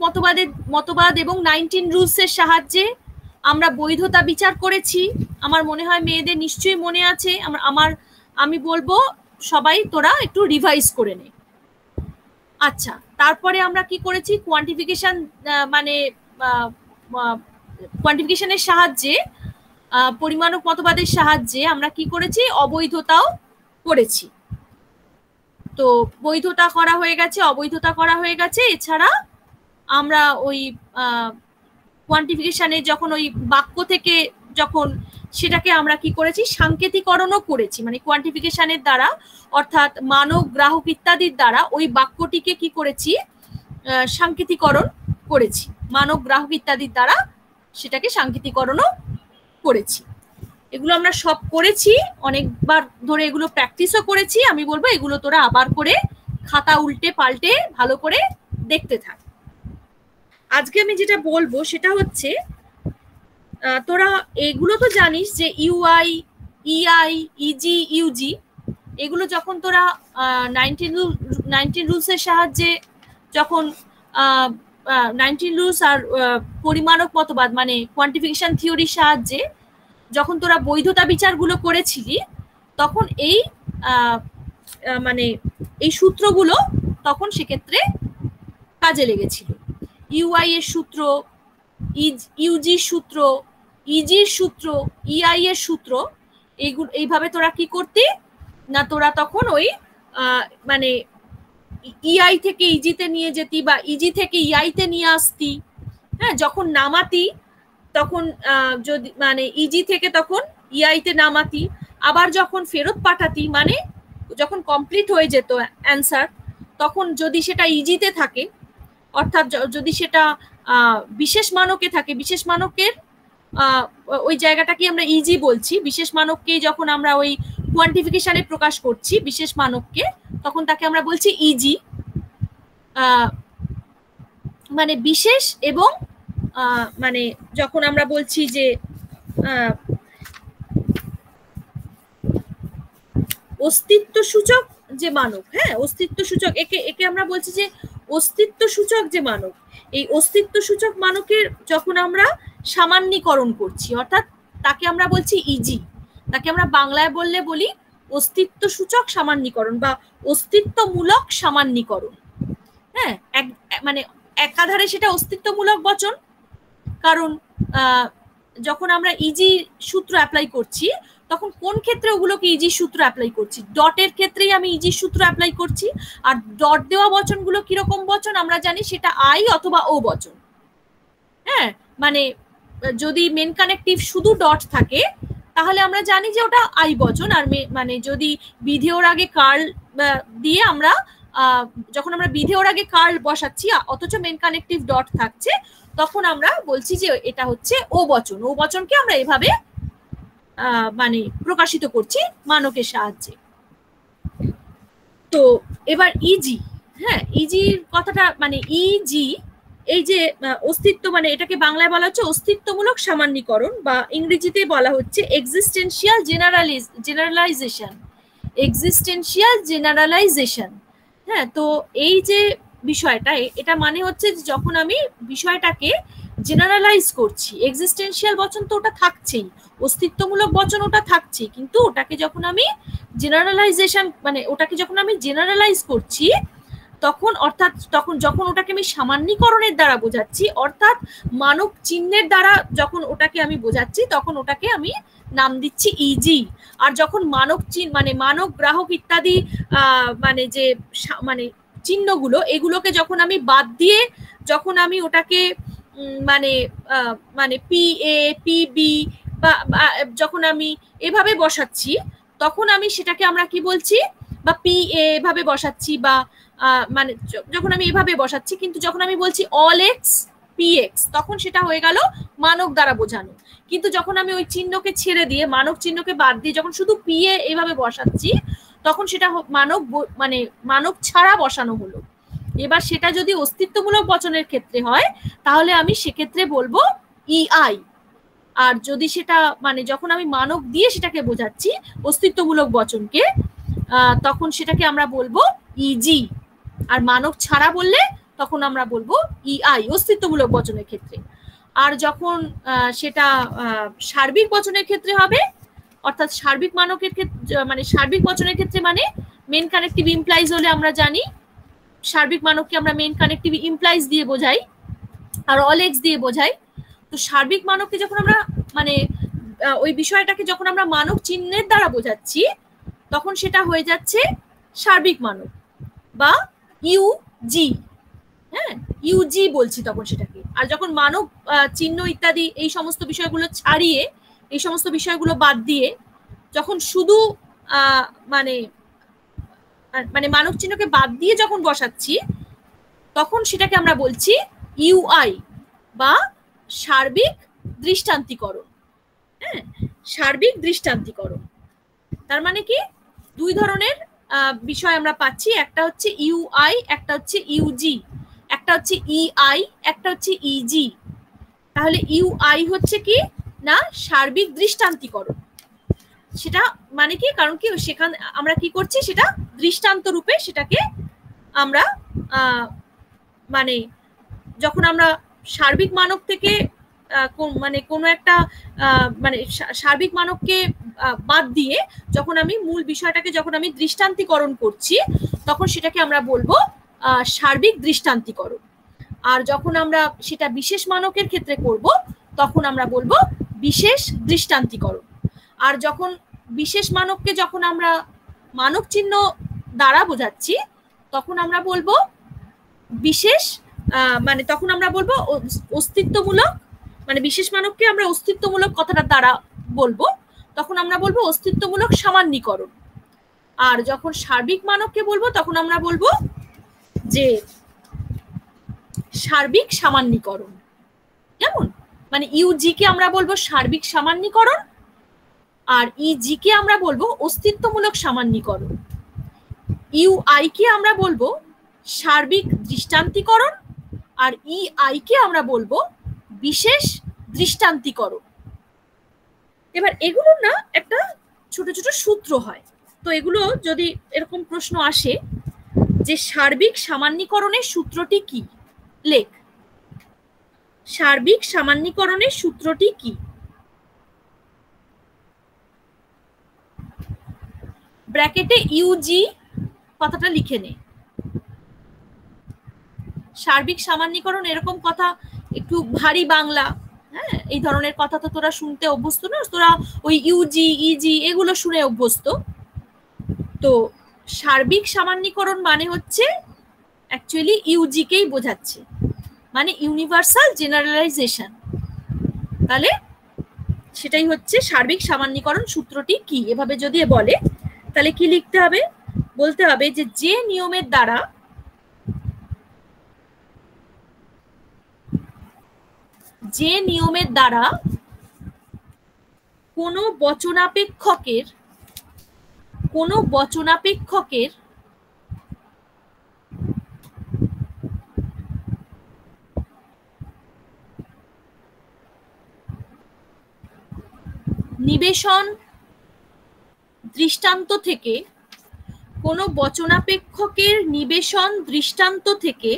মতবাদ এবং 19 রুলসের সাহায্যে আমরা বৈধতা বিচার করেছি। আমার মনে হয় মেয়েদের নিশ্চয়ই মনে আছে। আমি বলবো সবাই তোরা একটু রিভাইজ করে নে। আচ্ছা, তারপরে আমরা কি করেছি? কোয়ান্টিফিকেশন মানে কোয়ান্টিফিকেশনের সাহায্যে, পরিমাণক মতবাদের সাহায্যে আমরা কি করেছি? অবৈধতাও করেছি। তো বৈধতা করা হয়ে গেছে, অবৈধতা করা হয়ে গেছে। এছাড়া আমরা ওই কোয়ান্টিফিকেশনে যখন ওই বাক্য থেকে যখন সেটাকে আমরা কি করেছি? সাংকেতিকরণও করেছি, মানে কোয়ান্টিফিকেশনের দ্বারা, অর্থাৎ মানব, গ্রাহক ইত্যাদির দ্বারা ওই বাক্যটিকে কি করেছি? সাংকেতিকরণ করেছি। মানব, গ্রাহক ইত্যাদির দ্বারা সেটাকে সাংকেতিকরণও করেছি। এগুলো আমরা সব করেছি, অনেকবার ধরে এগুলো প্র্যাকটিসও করেছি। আমি বলবো এগুলো তোরা আবার করে খাতা উল্টে পাল্টে ভালো করে দেখতে থাক। আজকে আমি যেটা বলবো সেটা হচ্ছে, তোরা এগুলো তো জানিস যে ইউআই, ইআই, ইজি, ইউজি, এগুলো যখন তোরা 19 রুলসের সাহায্যে যখন 19 রুলস আর পরিমাণক মতবাদ মানে কোয়ান্টিফিকেশন থিওরির সাহায্যে যখন তোরা বৈধতা বিচারগুলো করেছিলি, তখন এই মানে এই সূত্রগুলো তখন সেক্ষেত্রে কাজে লেগেছিল। ইউআই এর সূত্র, ইউজির সূত্র, ইজির সূত্র, ইআই এর সূত্র, এইগুলো এইভাবে তোরা কি করতি না, তোরা তখন ওই মানে ইআই থেকে ইজিতে নিয়ে যেতি বা ইজি থেকে ইআইতে নিয়ে আসতি। হ্যাঁ, যখন নামাতি তখন যদি মানে ইজি থেকে তখন ইআইতে নামাতি, আবার যখন ফেরত পাঠাতি মানে যখন কমপ্লিট হয়ে যেত অ্যান্সার, তখন যদি সেটা ইজিতে থাকে, অর্থাৎ যদি সেটা বিশেষ মানকে থাকে, বিশেষ মানকের ওই জায়গাটাকে আমরা ইজি বলছি, বিশেষ মানককে যখন আমরা ওই কোয়ান্টিফিকেশনে প্রকাশ করছি বিশেষ মানককে, তখন তাকে আমরা বলছি ইজি। মানে বিশেষ এবং মানে যখন আমরা বলছি যে অস্তিত্ব সূচক যে মানক, হ্যাঁ অস্তিত্ব সূচক, একে আমরা বলছি যে অস্তিত্ব সূচক যে মানক, এই অস্তিত্ব সূচক মানকের যখন আমরা সামান্যীকরণ করছি, অর্থাৎ তাকে আমরা বলছি ইজি, তাকে আমরা বাংলায় বললে বলি অস্তিত্ব সূচক সামান্যীকরণ বা অস্তিত্বমূলক সামান্যীকরণ। হ্যাঁ, মানে একাধারে সেটা অস্তিত্বমূলক বচন, কারণ যখন আমরা ইজি সূত্র অ্যাপ্লাই করছি তখন কোন ক্ষেত্রে ওগুলোকে ইজি সূত্র অ্যাপ্লাই করছি, ডটের ক্ষেত্রেই আমি ইজি সূত্র অ্যাপ্লাই করছি। আর ডট দেওয়া বচনগুলো কিরকম বচন আমরা জানি, সেটা আই অথবা ও বচন। হ্যাঁ, মানে যদি মেন কানেক্টিভ শুধু ডট থাকে তাহলে আমরা জানি যে ওটা আই বচন। আর মানে যদি বিধেয়র আগে কার্ল দিয়ে আমরা যখন আমরা বিধেয়র আগে কার্ল বসাচ্ছি অথচ মেন কানেক্টিভ ডট থাকছে, তখন আমরা বলছি যে এটা হচ্ছে ও বচন। ও বচনকে আমরা এভাবে মানে প্রকাশিত করছি মানকের সাহায্যে। তো এবার ইজি, হ্যাঁ ইজির কথাটা মানে ইজি, এই যে অস্তিত্ব মানে এটাকে বাংলায় বলা হচ্ছে অস্তিত্বমূলক সামান্যীকরণ বা ইংরেজিতে বলা হচ্ছে এক্সিস্টেন্সিয়াল জেনারালাইজেশন, এক্সিস্টেন্সিয়াল জেনারালাইজেশন। হ্যাঁ, তো এই যে বিষয়টা, এটা মানে হচ্ছে যখন আমি বিষয়টাকে জেনারেলাইজ করছি, এক্সিস্টেন্সিয়াল বচন তো ওটা থাকছেই, অস্তিত্বমূলক বচন ওটা থাকছে, কিন্তু ওটাকে যখন আমি জেনারেলাইজেশন মানে ওটাকে যখন আমি জেনারেলাইজ করছি তখন, অর্থাৎ তখন যখন ওটাকে আমি সামান্যীকরণের দ্বারা বোঝাচ্ছি, অর্থাৎ মানক চিহ্নের দ্বারা যখন ওটাকে আমি বোঝাচ্ছি, তখন ওটাকে আমি নাম দিচ্ছি ইজি। আর যখন মানক চিহ্ন মানে মানক গ্রাহক ইত্যাদি মানে যে মানে চিহ্নগুলো, এগুলোকে যখন আমি বাদ দিয়ে যখন আমি ওটাকে মানে মানে পি এ পি বি বা যখন আমি এভাবে বসাচ্ছি, তখন আমি সেটাকে আমরা কি বলছি, বা পি এ এভাবে বসাচ্ছি বা মানে যখন আমি এভাবে বসাচ্ছি, কিন্তু যখন আমি বলছি অল এক্স পি এক্স, তখন সেটা হয়ে গেল মানক দ্বারা বোঝানো। কিন্তু যখন আমি ওই চিহ্নকে ছেড়ে দিয়ে মানক চিহ্নকে বাদ দিয়ে যখন শুধু পি এ এভাবে বসাচ্ছি, তখন সেটা মানক মানে মানক ছাড়া বসানো হলো। এবার সেটা যদি অস্তিত্বমূলক বচনের ক্ষেত্রে হয় তাহলে আমি সেক্ষেত্রে বলবো ইআই। আর যদি সেটা মানে যখন আমি মানক দিয়ে সেটাকে বোঝাচ্ছি অস্তিত্বমূলক বচনকে, তখন সেটাকে আমরা বলবো ইজি। আর মানক ছাড়া বললে তখন আমরা বলবো ইআই অস্তিত্বমূলক বচনের ক্ষেত্রে। আর যখন সেটা সার্বিক বচনের ক্ষেত্রে হবে, অর্থাৎ সার্বিক মানকের ক্ষেত্রে মানে সার্বিক বচনের ক্ষেত্রে মানে মেন কানেক্টিভ ইমপ্লাইজ হলে আমরা জানি সার্বিক মানককে আমরা মেন কানেক্টিভ ইমপ্লাইজ দিয়ে বোঝাই আর অল এক্স দিয়ে বোঝাই। তো সার্বিক মানককে যখন আমরা মানে ওই বিষয়টাকে যখন আমরা মানক চিহ্নের দ্বারা বোঝাচ্ছি, তখন সেটা হয়ে যাচ্ছে সার্বিক মানক বা ইউজি। হ্যাঁ, ইউজি বলছি তখন সেটাকে। আর যখন মানক চিহ্ন ইত্যাদি এই সমস্ত বিষয়গুলো ছাড়িয়ে, এই সমস্ত বিষয়গুলো বাদ দিয়ে যখন শুধু মানে মানে মানক চিহ্নকে বাদ দিয়ে যখন বসাচ্ছি, তখন সেটাকে আমরা বলছি ইউআই বা সার্বিক দৃষ্টান্তিকরণ। হ্যাঁ, সার্বিক দৃষ্টান্তিকরণ তার মানে কি দুই ধরনের বিষয় আমরা পাচ্ছি, একটা হচ্ছে ইউআই, একটা হচ্ছে ইউজি, একটা হচ্ছে ইআই, একটা হচ্ছে ইজি। তাহলে ইউআই হচ্ছে কি না সার্বিক দৃষ্টান্তিকরণ, সেটা মানে কি, কারণ কি সেখানে আমরা কি করছি, সেটা দৃষ্টান্ত রূপে সেটাকে আমরা মানে যখন আমরা সার্বিক মানক থেকে মানে কোনো একটা মানে সার্বিক মানককে বাদ দিয়ে যখন আমি মূল বিষয়টাকে যখন আমি দৃষ্টান্তিকরণ করছি, তখন সেটাকে আমরা বলবো সার্বিক দৃষ্টান্তিকরণ। আর যখন আমরা সেটা বিশেষ মানকের ক্ষেত্রে করব, তখন আমরা বলবো বিশেষ দৃষ্টান্তিকরণ। আর যখন বিশেষ মানককে যখন আমরা মানক চিহ্ন দ্বারা বোঝাচ্ছি, তখন আমরা বলবো বিশেষ মানে তখন আমরা বলবো অস্তিত্বমূলক, মানে বিশেষ মানককে আমরা অস্তিত্বমূলক কথাটার দ্বারা বলবো, তখন আমরা বলবো অস্তিত্বমূলক সামান্যীকরণ। আর যখন সার্বিক মানককে বলবো, তখন আমরা বলবো যে সার্বিক সামান্যীকরণ। কেমন? মানে ইউজি কে আমরা বলবো সার্বিক সামান্যীকরণ, আর ইজি কে আমরা বলবো অস্তিত্বমূলক সামান্যীকরণ। ইউআই কে আমরা বলবো সার্বিক দৃষ্টান্তিকরণ, আর ইআই কে আমরা বলবো বিশেষ দৃষ্টান্তিকরণ। এবার এগুলোর না একটা ছোট ছোট সূত্র হয়, তো এগুলো যদি এরকম প্রশ্ন আসে যে সার্বিক সামান্যীকরণের সূত্রটি কি, লেখ সার্বিক সামান্যীকরণের সূত্রটি কি। ব্র্যাকেটে ইউজি কথাটা লিখে নে। সার্বিক সামান্যীকরণ এরকম কথা একটু ভারী বাংলা, হ্যাঁ, এই ধরনের কথা তো তোরা শুনতে অভ্যস্ত না, তোরা ওই ইউজি ইজি এগুলো শুনে অভ্যস্ত। তো সার্বিক সামান্যীকরণ মানে হচ্ছে অ্যাকচুয়ালি ইউজি কেই বোঝাচ্ছে, মানে ইউনিভার্সাল জেনারেলাইজেশন। তাহলে সেটাই হচ্ছে সার্বিক সামান্যীকরণ সূত্রটি কি। এভাবে যদি বলে তাহলে কি লিখতে হবে, বলতে হবে যে যে নিয়মের দ্বারা কোনো বচনাপেক্ষকের নিবেশন দৃষ্টান্ত থেকে, কোনো বচনাপেক্ষকের নিবেশন দৃষ্টান্ত থেকে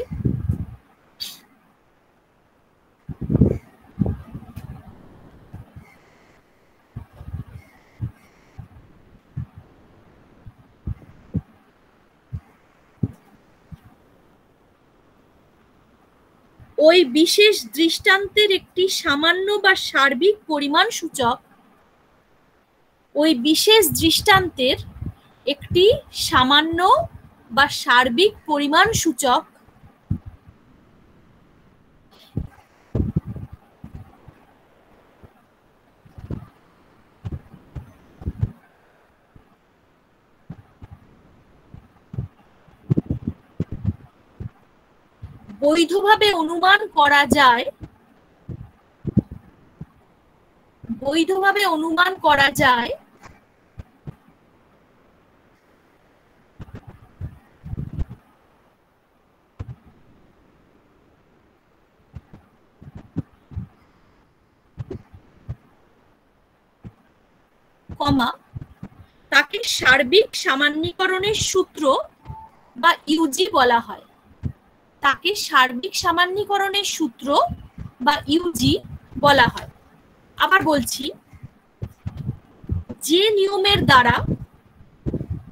ওই বিশেষ দৃষ্টান্তের একটি সামান্য বা সার্বিক পরিমাণ সূচক, ওই বিশেষ দৃষ্টান্তের একটি সামান্য বা সার্বিক পরিমাণ সূচক বৈধভাবে অনুমান করা যায়, কমা তাকে সার্বিক সামান্যীকরণের সূত্র বা ইউজি বলা হয়। তাকে সার্বিক সামান্যীকরণের সূত্র বা ইউজি বলা হয়। আবার বলছি, যে নিয়মের দ্বারা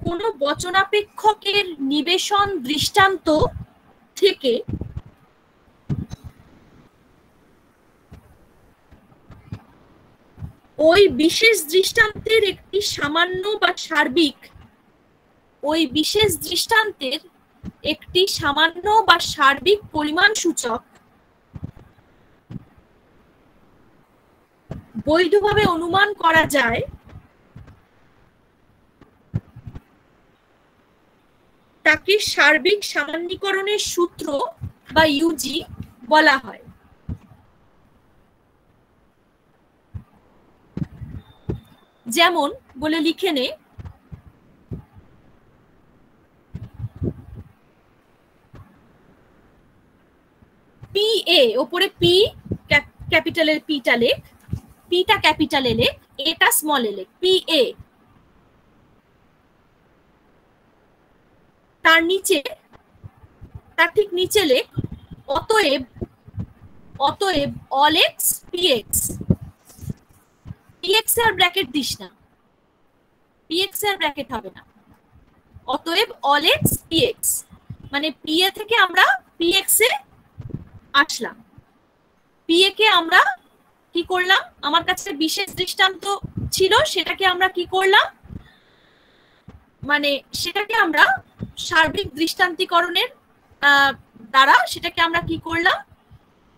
কোনো বচনাপেক্ষকের নিবেশন দৃষ্টান্ত থেকে ওই বিশেষ দৃষ্টান্তের একটি সামান্য বা সার্বিক, ওই বিশেষ দৃষ্টান্তের একটি সামান্য বা সার্বিক পরিমাণ সূচক বৈধভাবে অনুমান করা যায়, তাকে সার্বিক সামান্যীকরণের সূত্র বা ইউজি বলা হয়। যেমন বলে লিখে নে, পি এ, ওপরে পি ক্যাপিটালের পিটা লেখ, পিটা ক্যাপিটাল এ লেখ, এটা স্মল এ লেখ, পি এ তার নিচে, তার ঠিক নিচে লেখ অতএব, অতএব all X P X. P X এর ব্র্যাকেট দিস না, পি এক্স এর ব্র্যাকেট হবে না। অতএব অল এক্স পি এক্স মানে পি এ থেকে আমরা পি এক্স এ আসলাম। পি এ কে আমরা কি করলাম, আমার কাছে বিশেষ দৃষ্টান্ত ছিল, সেটাকে আমরা কি করলাম, মানে সেটাকে আমরা সার্বিক দৃষ্টান্তিকরণের দ্বারা সেটাকে আমরা কি করলাম,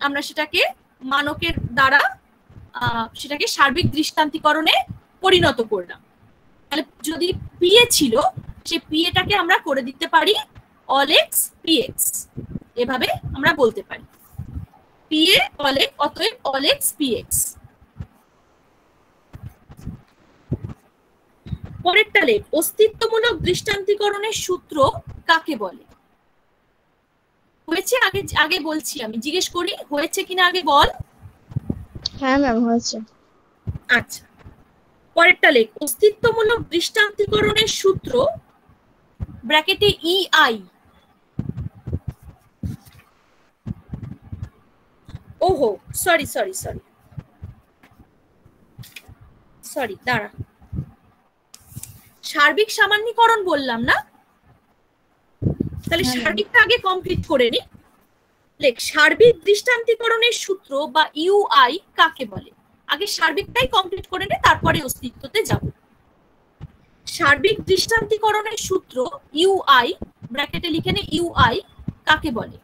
আমরা সেটাকে মানকের দ্বারা সেটাকে সার্বিক দৃষ্টান্তিকরণে পরিণত করলাম। তাহলে যদি পি এ ছিল, সেই পি এটাকে আমরা করে দিতে পারি অল এক্স পি এক্স, এভাবে আমরা বলতে পারি পি এ অল এক্স, অতএব অল এক্স পি এক্স। পরেরটা লেখ অস্তিত্বমূলক দৃষ্টান্তিকরণের সূত্র কাকে বলে। হয়েছে? আগে আগে বলছি, আমি জিজ্ঞেস করি হয়েছে কিনা আগে বল। হ্যাঁ ম্যাম হয়েছে। আচ্ছা, পরেরটা লেখ অস্তিত্বমূলক দৃষ্টান্তিকরণের সূত্র ব্র্যাকেটে ই আই। ওহো সরি সরি সরি সরি, দাঁড়া, সার্বিক সামান্যীকরণ বললাম না, তাহলে সার্বিকটা আগে কমপ্লিট করে নি। লেখ সার্বিক দৃষ্টান্তিকরণের সূত্র বা ইউআই কাকে বলে। আগে সার্বিকটাই কমপ্লিট করে নে, তারপরে অস্তিত্বতে যাব। সার্বিক দৃষ্টান্তিকরণের সূত্র ইউআই, ব্র্যাকেটে লিখে নে ইউআই কাকে বলে।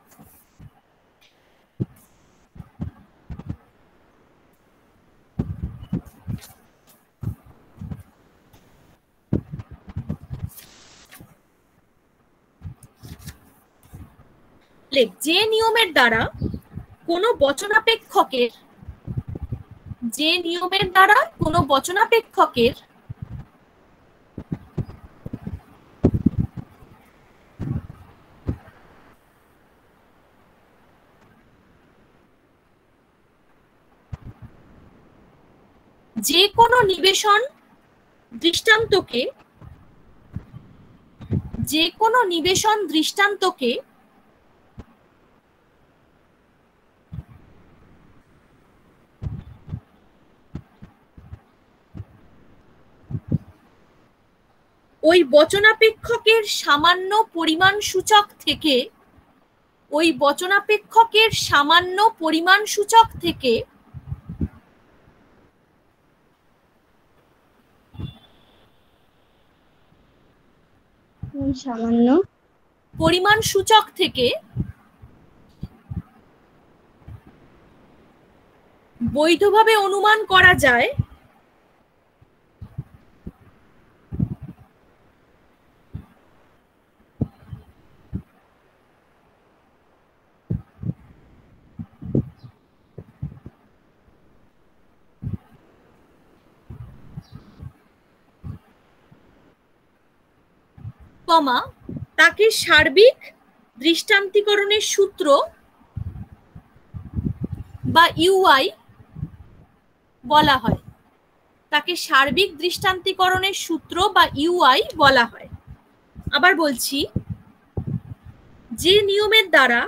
লেখ যে নিয়মের দ্বারা কোনো বচনাপেক্ষকের, যে নিয়মের দ্বারা কোনো বচনাপেক্ষকের যে কোনো নিবেশন দৃষ্টান্তকে, যে কোনো নিবেশন দৃষ্টান্তকে ওই বচনাপেক্ষকের সামান্য পরিমাণ সূচক থেকে, ওই বচনাপেক্ষকের সামান্য পরিমাণ সূচক থেকে সামান্য পরিমাণ সূচক থেকে বৈধভাবে অনুমান করা যায় কমা তাকে সার্বিক দৃষ্টান্তিকরণের সূত্র বা ইউআই বলা হয়। তাকে সার্বিক দৃষ্টান্তিকরণের সূত্র বা ইউআই বলা হয়। আবার বলছি, যে নিয়মের দ্বারা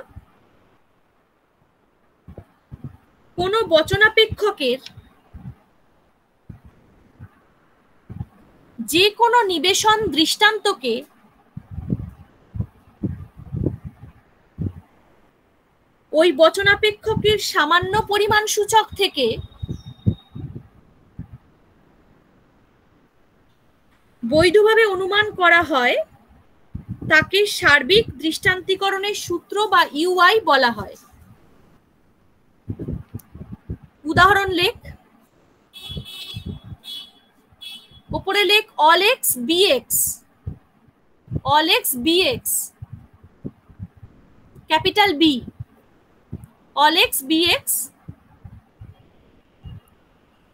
কোনো বচনাপেক্ষকের যে কোনো নিবেশন দৃষ্টান্তকে ওই বচনাপেক্ষকের সামান্য পরিমাণ সূচক থেকে বৈধভাবে অনুমান করা হয় তাকে সার্বিক দৃষ্টান্তিকরণের সূত্র বা ইউআই বলা হয়। উদাহরণ লেখ, উপরে লেখ all X B X, all X B X capital B, all X B X,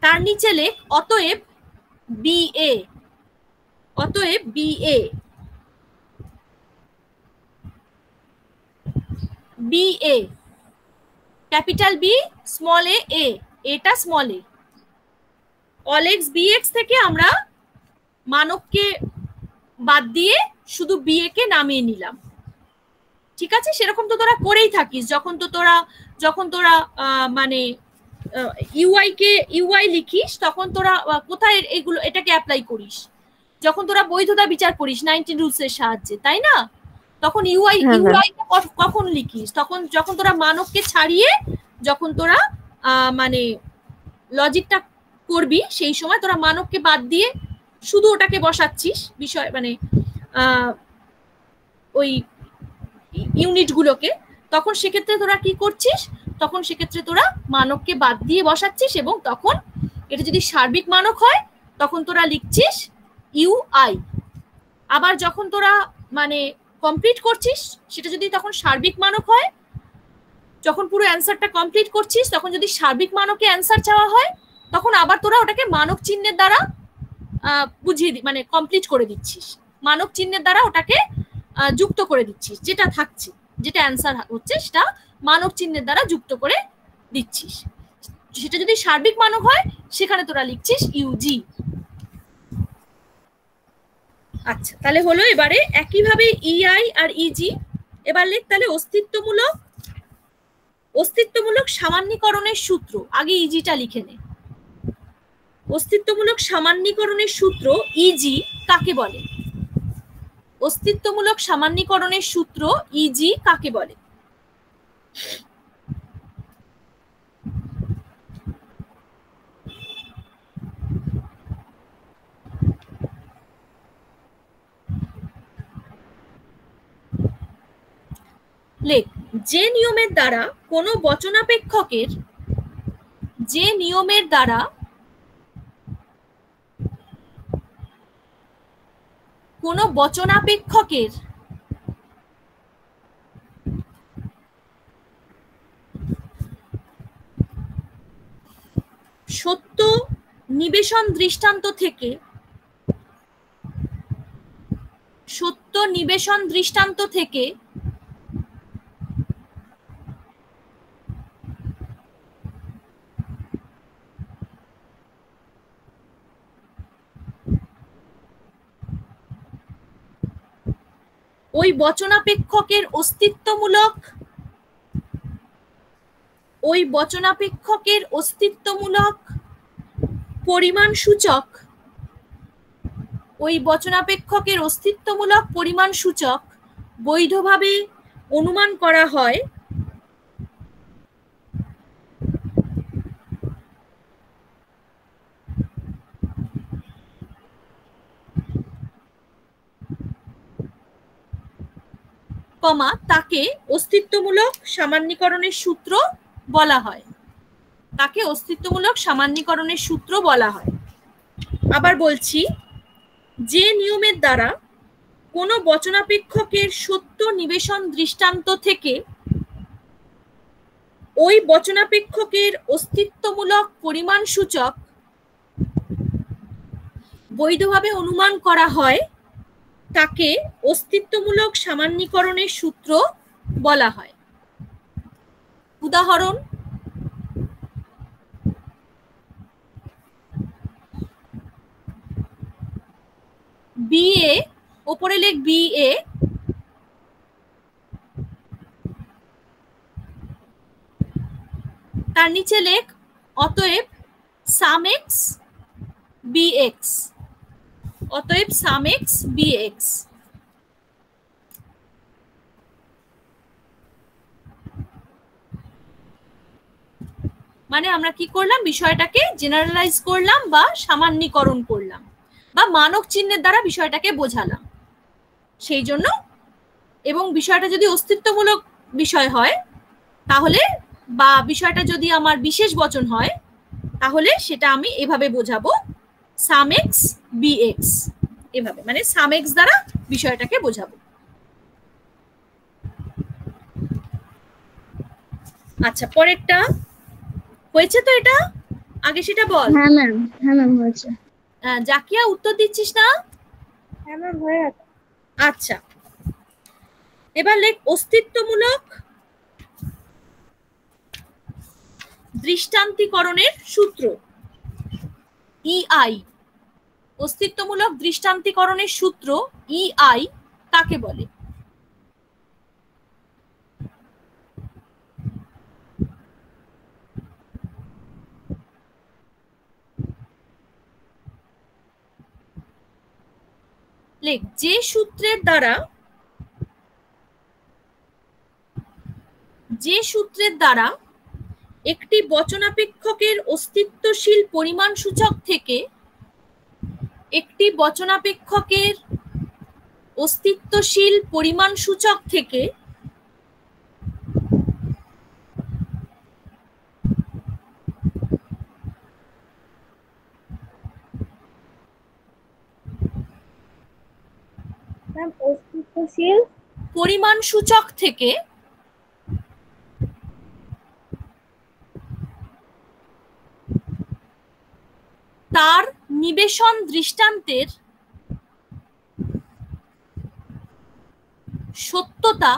তার নিচে লেখ অতএব বি এ, অতএব B A, B A capital B small A, এটা small A. All X B X থেকে আমরা মানককে বাদ দিয়ে শুধু বিএ কে নামিয়ে নিলাম, ঠিক আছে? সেরকম তো তোরা করেই থাকিস যখন তোরা মানে ইউআই লিখিস, তখন তোরা কোথায় এটাকে অ্যাপ্লাই করিস? যখন তোরা বৈধতা বিচার করিস 19 রুলস এর সাহায্যে, তাই না? তখন ইউআই কখন লিখিস? তখন যখন তোরা মানবকে ছাড়িয়ে যখন তোরা মানে লজিকটা করবি, সেই সময় তোরা মানবকে বাদ দিয়ে শুধু ওটাকে বসাচ্ছিস বিষয়, মানে ওই ইউনিট গুলোকে, তখন সেক্ষেত্রে তোরা কি করছিস? তখন সেক্ষেত্রে তোরা মানবকে বাদ দিয়ে বসাচ্ছিস, এবং তখন এটা যদি সার্বিক মানক হয় তখন তোরা লিখছিস ইউআই। আবার যখন তোরা মানে কমপ্লিট করছিস, সেটা যদি তখন সার্বিক মানক হয়, যখন পুরো অ্যান্সারটা কমপ্লিট করছিস তখন যদি সার্বিক মানকে অ্যান্সার চাওয়া হয়, তখন আবার তোরা ওটাকে মানক চিহ্নের দ্বারা বুঝিয়ে মানে কমপ্লিট করে দিচ্ছিস, মানক চিহ্নের দ্বারা ওটাকে যুক্ত করে দিচ্ছিস, যেটা থাকছে, যেটা অ্যান্সার হচ্ছে সেটা মানক চিহ্নের দ্বারা যুক্ত করে দিচ্ছিস। সেটা যদি সার্বিক মানক হয় সেখানে তোরা লিখছিস ইউজি। আচ্ছা, তাহলে হলো। এবারে একইভাবে ইআই আর ইজি। এবার লেখ তাহলে অস্তিত্বমূলক সামান্যীকরণের সূত্র। আগে ইজিটা লিখে নে। অস্তিত্বমূলক সামান্যীকরণের সূত্র ইজি কাকে বলে? অস্তিত্বমূলক সামান্যীকরণের সূত্র ইজি কাকে বলে? লেখ, যে নিয়মের দ্বারা কোনো বচনাপেক্ষকের সত্য নিবেশন দৃষ্টান্ত থেকে ওই বচনাপেক্ষকের অস্তিত্বমূলক পরিমাণ সূচক বৈধভাবে অনুমান করা হয়, তাকে অস্তিত্বমূলক সামান্যীকরণের সূত্র বলা হয়। আবার বলছি, যে নিয়মের দ্বারা কোনো বচনাপেক্ষকের সত্য নিবেশন দৃষ্টান্ত থেকে ওই বচনাপেক্ষকের অস্তিত্বমূলক পরিমাণ সূচক বৈধভাবে অনুমান করা হয়, তাকে অস্তিত্বমূলক সামান্যীকরণের সূত্র বলা হয়। উদাহরণ: বিএ, ওপরে লেখ বিএ, তার নিচে লেখ অতএব সাম এক্স বিএক্স। মানে আমরা কি করলাম? বিষয়টাকে জেনারেলাইজ করলাম বা সামান্যীকরণ করলাম বা মানক চিহ্নের দ্বারা বিষয়টাকে বোঝালাম। সেই জন্য, এবং বিষয়টা যদি অস্তিত্বমূলক বিষয় হয় তাহলে, বা বিষয়টা যদি আমার বিশেষ বচন হয়, তাহলে সেটা আমি এভাবে বোঝাবো, সাম এক্স বিএক্স, এভাবে, মানে সাম এক্স দ্বারা বিষয়টাকে বোঝাবো। আচ্ছা, পরেরটা হয়েছে তো? এটা আগে সেটা বল। হ্যাঁ ম্যাম হয়েছে। জাকিয়া, উত্তর দিচ্ছিস না? হ্যাঁ ম্যাম, হয়ে গেছে। আচ্ছা, এবার লেখ অস্তিত্বমূলক দৃষ্টান্তীকরণের সূত্র ইআই। অস্তিত্বমূলক দৃষ্টান্তিকরণের সূত্র ইআই কাকে বলে? লেখ, যে সূত্রের দ্বারা একটি বচনাপেক্ষকের অস্তিত্বশীল পরিমাণ সূচক থেকে তার নিবেশন দৃষ্টান্তের সত্যতা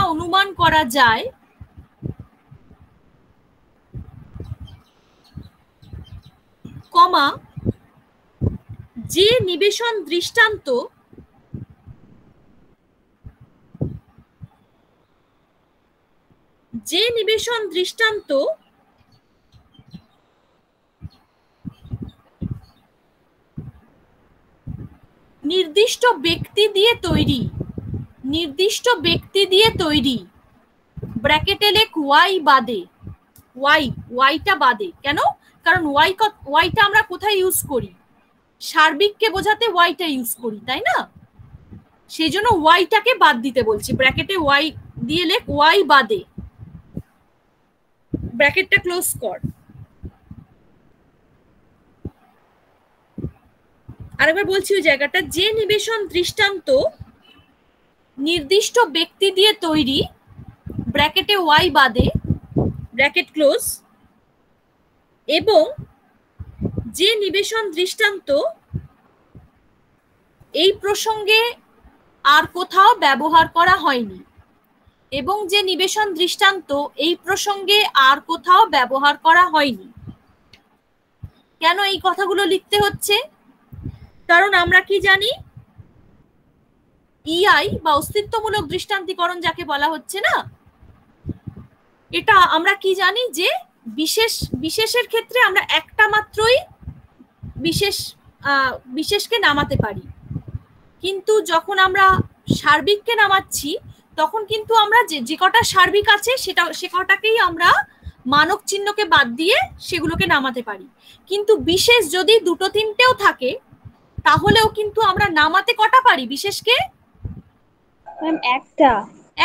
অনুমান করা যায়, কমা যে নিবেশন দৃষ্টান্ত নির্দিষ্ট ব্যক্তি দিয়ে তৈরি ব্র্যাকেটে লেখ ওয়াইটা বাদে। কেন? কারণ ওয়াইটা আমরা কোথায় ইউজ করি? সার্বিককে বোঝাতে ওয়াইটা ইউজ করি, তাই না? সেই জন্য ওয়াইটাকে বাদ দিতে বলছি। ব্র্যাকেটে ওয়াই দিয়ে লেখ ওয়াই বাদে, ব্র্যাকেটটা ক্লোজ কর। আরেকবার বলছি ওই জায়গাটা, যে নিবেশন দৃষ্টান্ত নির্দিষ্ট ব্যক্তি দিয়ে তৈরি ব্র্যাকেটে ওয়াই বাদে, ব্র্যাকেট ক্লোজ, এবং যে নিবেশন দৃষ্টান্ত এই প্রসঙ্গে আর কোথাও ব্যবহার করা হয়নি, কেন এই কথাগুলো লিখতে হচ্ছে? কারণ আমরা কি জানি, ইআই বা অস্তিত্বমূলক দৃষ্টান্তিকরণ যাকে বলা হচ্ছে না, এটা আমরা কি জানি যে বিশেষের ক্ষেত্রে আমরা একটা মাত্রই বিশেষকে নামাতে পারি, কিন্তু যখন আমরা সার্বিককে নামাচ্ছি তখন কিন্তু আমরা যে কটা সার্বিক আছে সে কটাকেই আমরা মানক চিহ্নকে বাদ দিয়ে সেগুলোকে নামাতে পারি। কিন্তু বিশেষ যদি দুটো তিনটেও থাকে তাহলেও কিন্তু আমরা নামাতে কটা পারি? বিশেষকে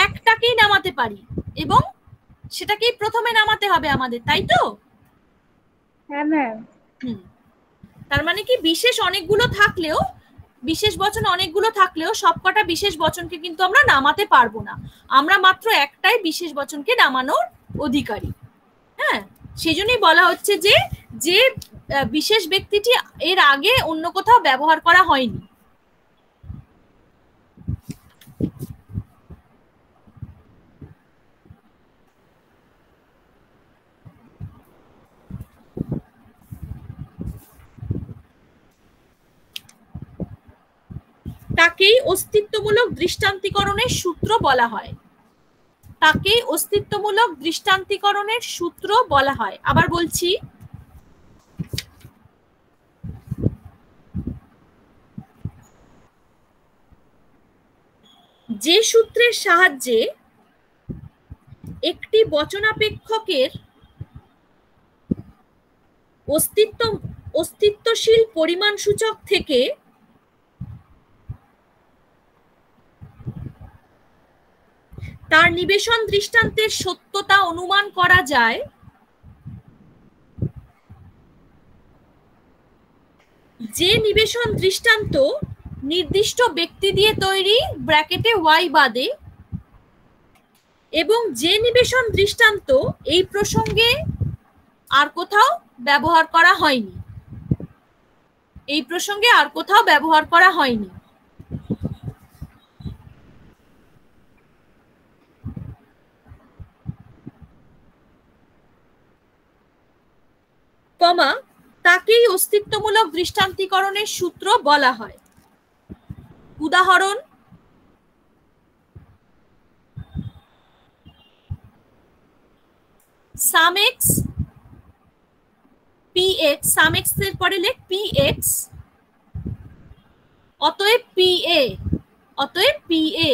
একটাকেই নামাতে পারি, এবং সেটাকেই প্রথমে নামাতে হবে আমাদের, তাই তো? হ্যাঁ ম্যাম। তার মানে কি, বিশেষ বচন অনেকগুলো থাকলেও সবকটা বিশেষ বচনকে কিন্তু আমরা নামাতে পারবো না। আমরা মাত্র একটাই বিশেষ বচনকে নামানোর অধিকারী। হ্যাঁ, সেই জন্যই বলা হচ্ছে যে বিশেষ ব্যক্তিটি এর আগে অন্য কোথাও ব্যবহার করা হয়নি। তাকেই অস্তিত্বমূলক দৃষ্টান্তিকরণের সূত্র বলা হয়। আবার বলছি, যে সূত্রের সাহায্যে একটি বচনাপেক্ষকের অস্তিত্বশীল পরিমাণ সূচক থেকে তার নিবেশন দৃষ্টান্তের সত্যতা অনুমান করা যায়, যে নিবেশন দৃষ্টান্ত নির্দিষ্ট ব্যক্তি দিয়ে তৈরি ব্র্যাকেটে ওয়াই বাদে, এবং যে নিবেশন দৃষ্টান্ত এই প্রসঙ্গে আর কোথাও ব্যবহার করা হয়নি। এই প্রসঙ্গে আর কোথাও ব্যবহার করা হয়নি। কমা, তাকেই অস্তিত্বমূলক দৃষ্টান্তিকরণের সূত্র বলা হয়। উদাহরণ: সাম এক্স পি এক্স, সাম এক্স এর পরে লেখ পি এক্স, অতএব পি এ, অতএব পি এ।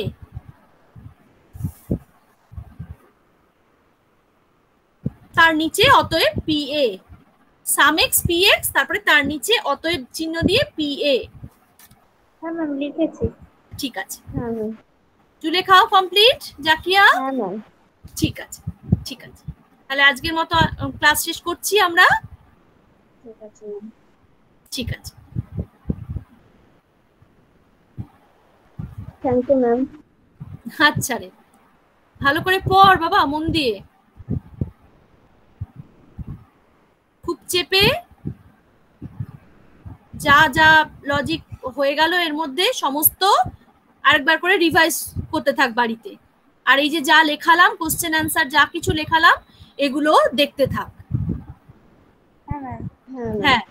তার নিচে অতএব P A, some x P x, তারপরে তার নিচে অতএব চিহ্ন দিয়ে পি এ। হ্যাঁ ম্যাম লিখেছি। ঠিক আছে, হ্যাঁ ম্যাম। তুই লেখাও কমপ্লিট জাকিয়া? হ্যাঁ ম্যাম। ঠিক আছে, ঠিক আছে, তাহলে আজকের মতো ক্লাস শেষ করছি আমরা। ঠিক আছে ম্যাম। ঠিক আছে, থ্যাংক ইউ ম্যাম। আচ্ছা রে, ভালো করে পড় বাবা, মন দিয়ে, খুব চেপে। যা যা লজিক হয়ে গেল এর মধ্যে সমস্ত আরেকবার করে রিভাইজ করতে থাক বাড়িতে। আর এই যে যা লেখালাম, কোশ্চেন অ্যান্সার যা কিছু লেখালাম, এগুলো দেখতে থাক। হ্যাঁ ম্যাম। হ্যাঁ।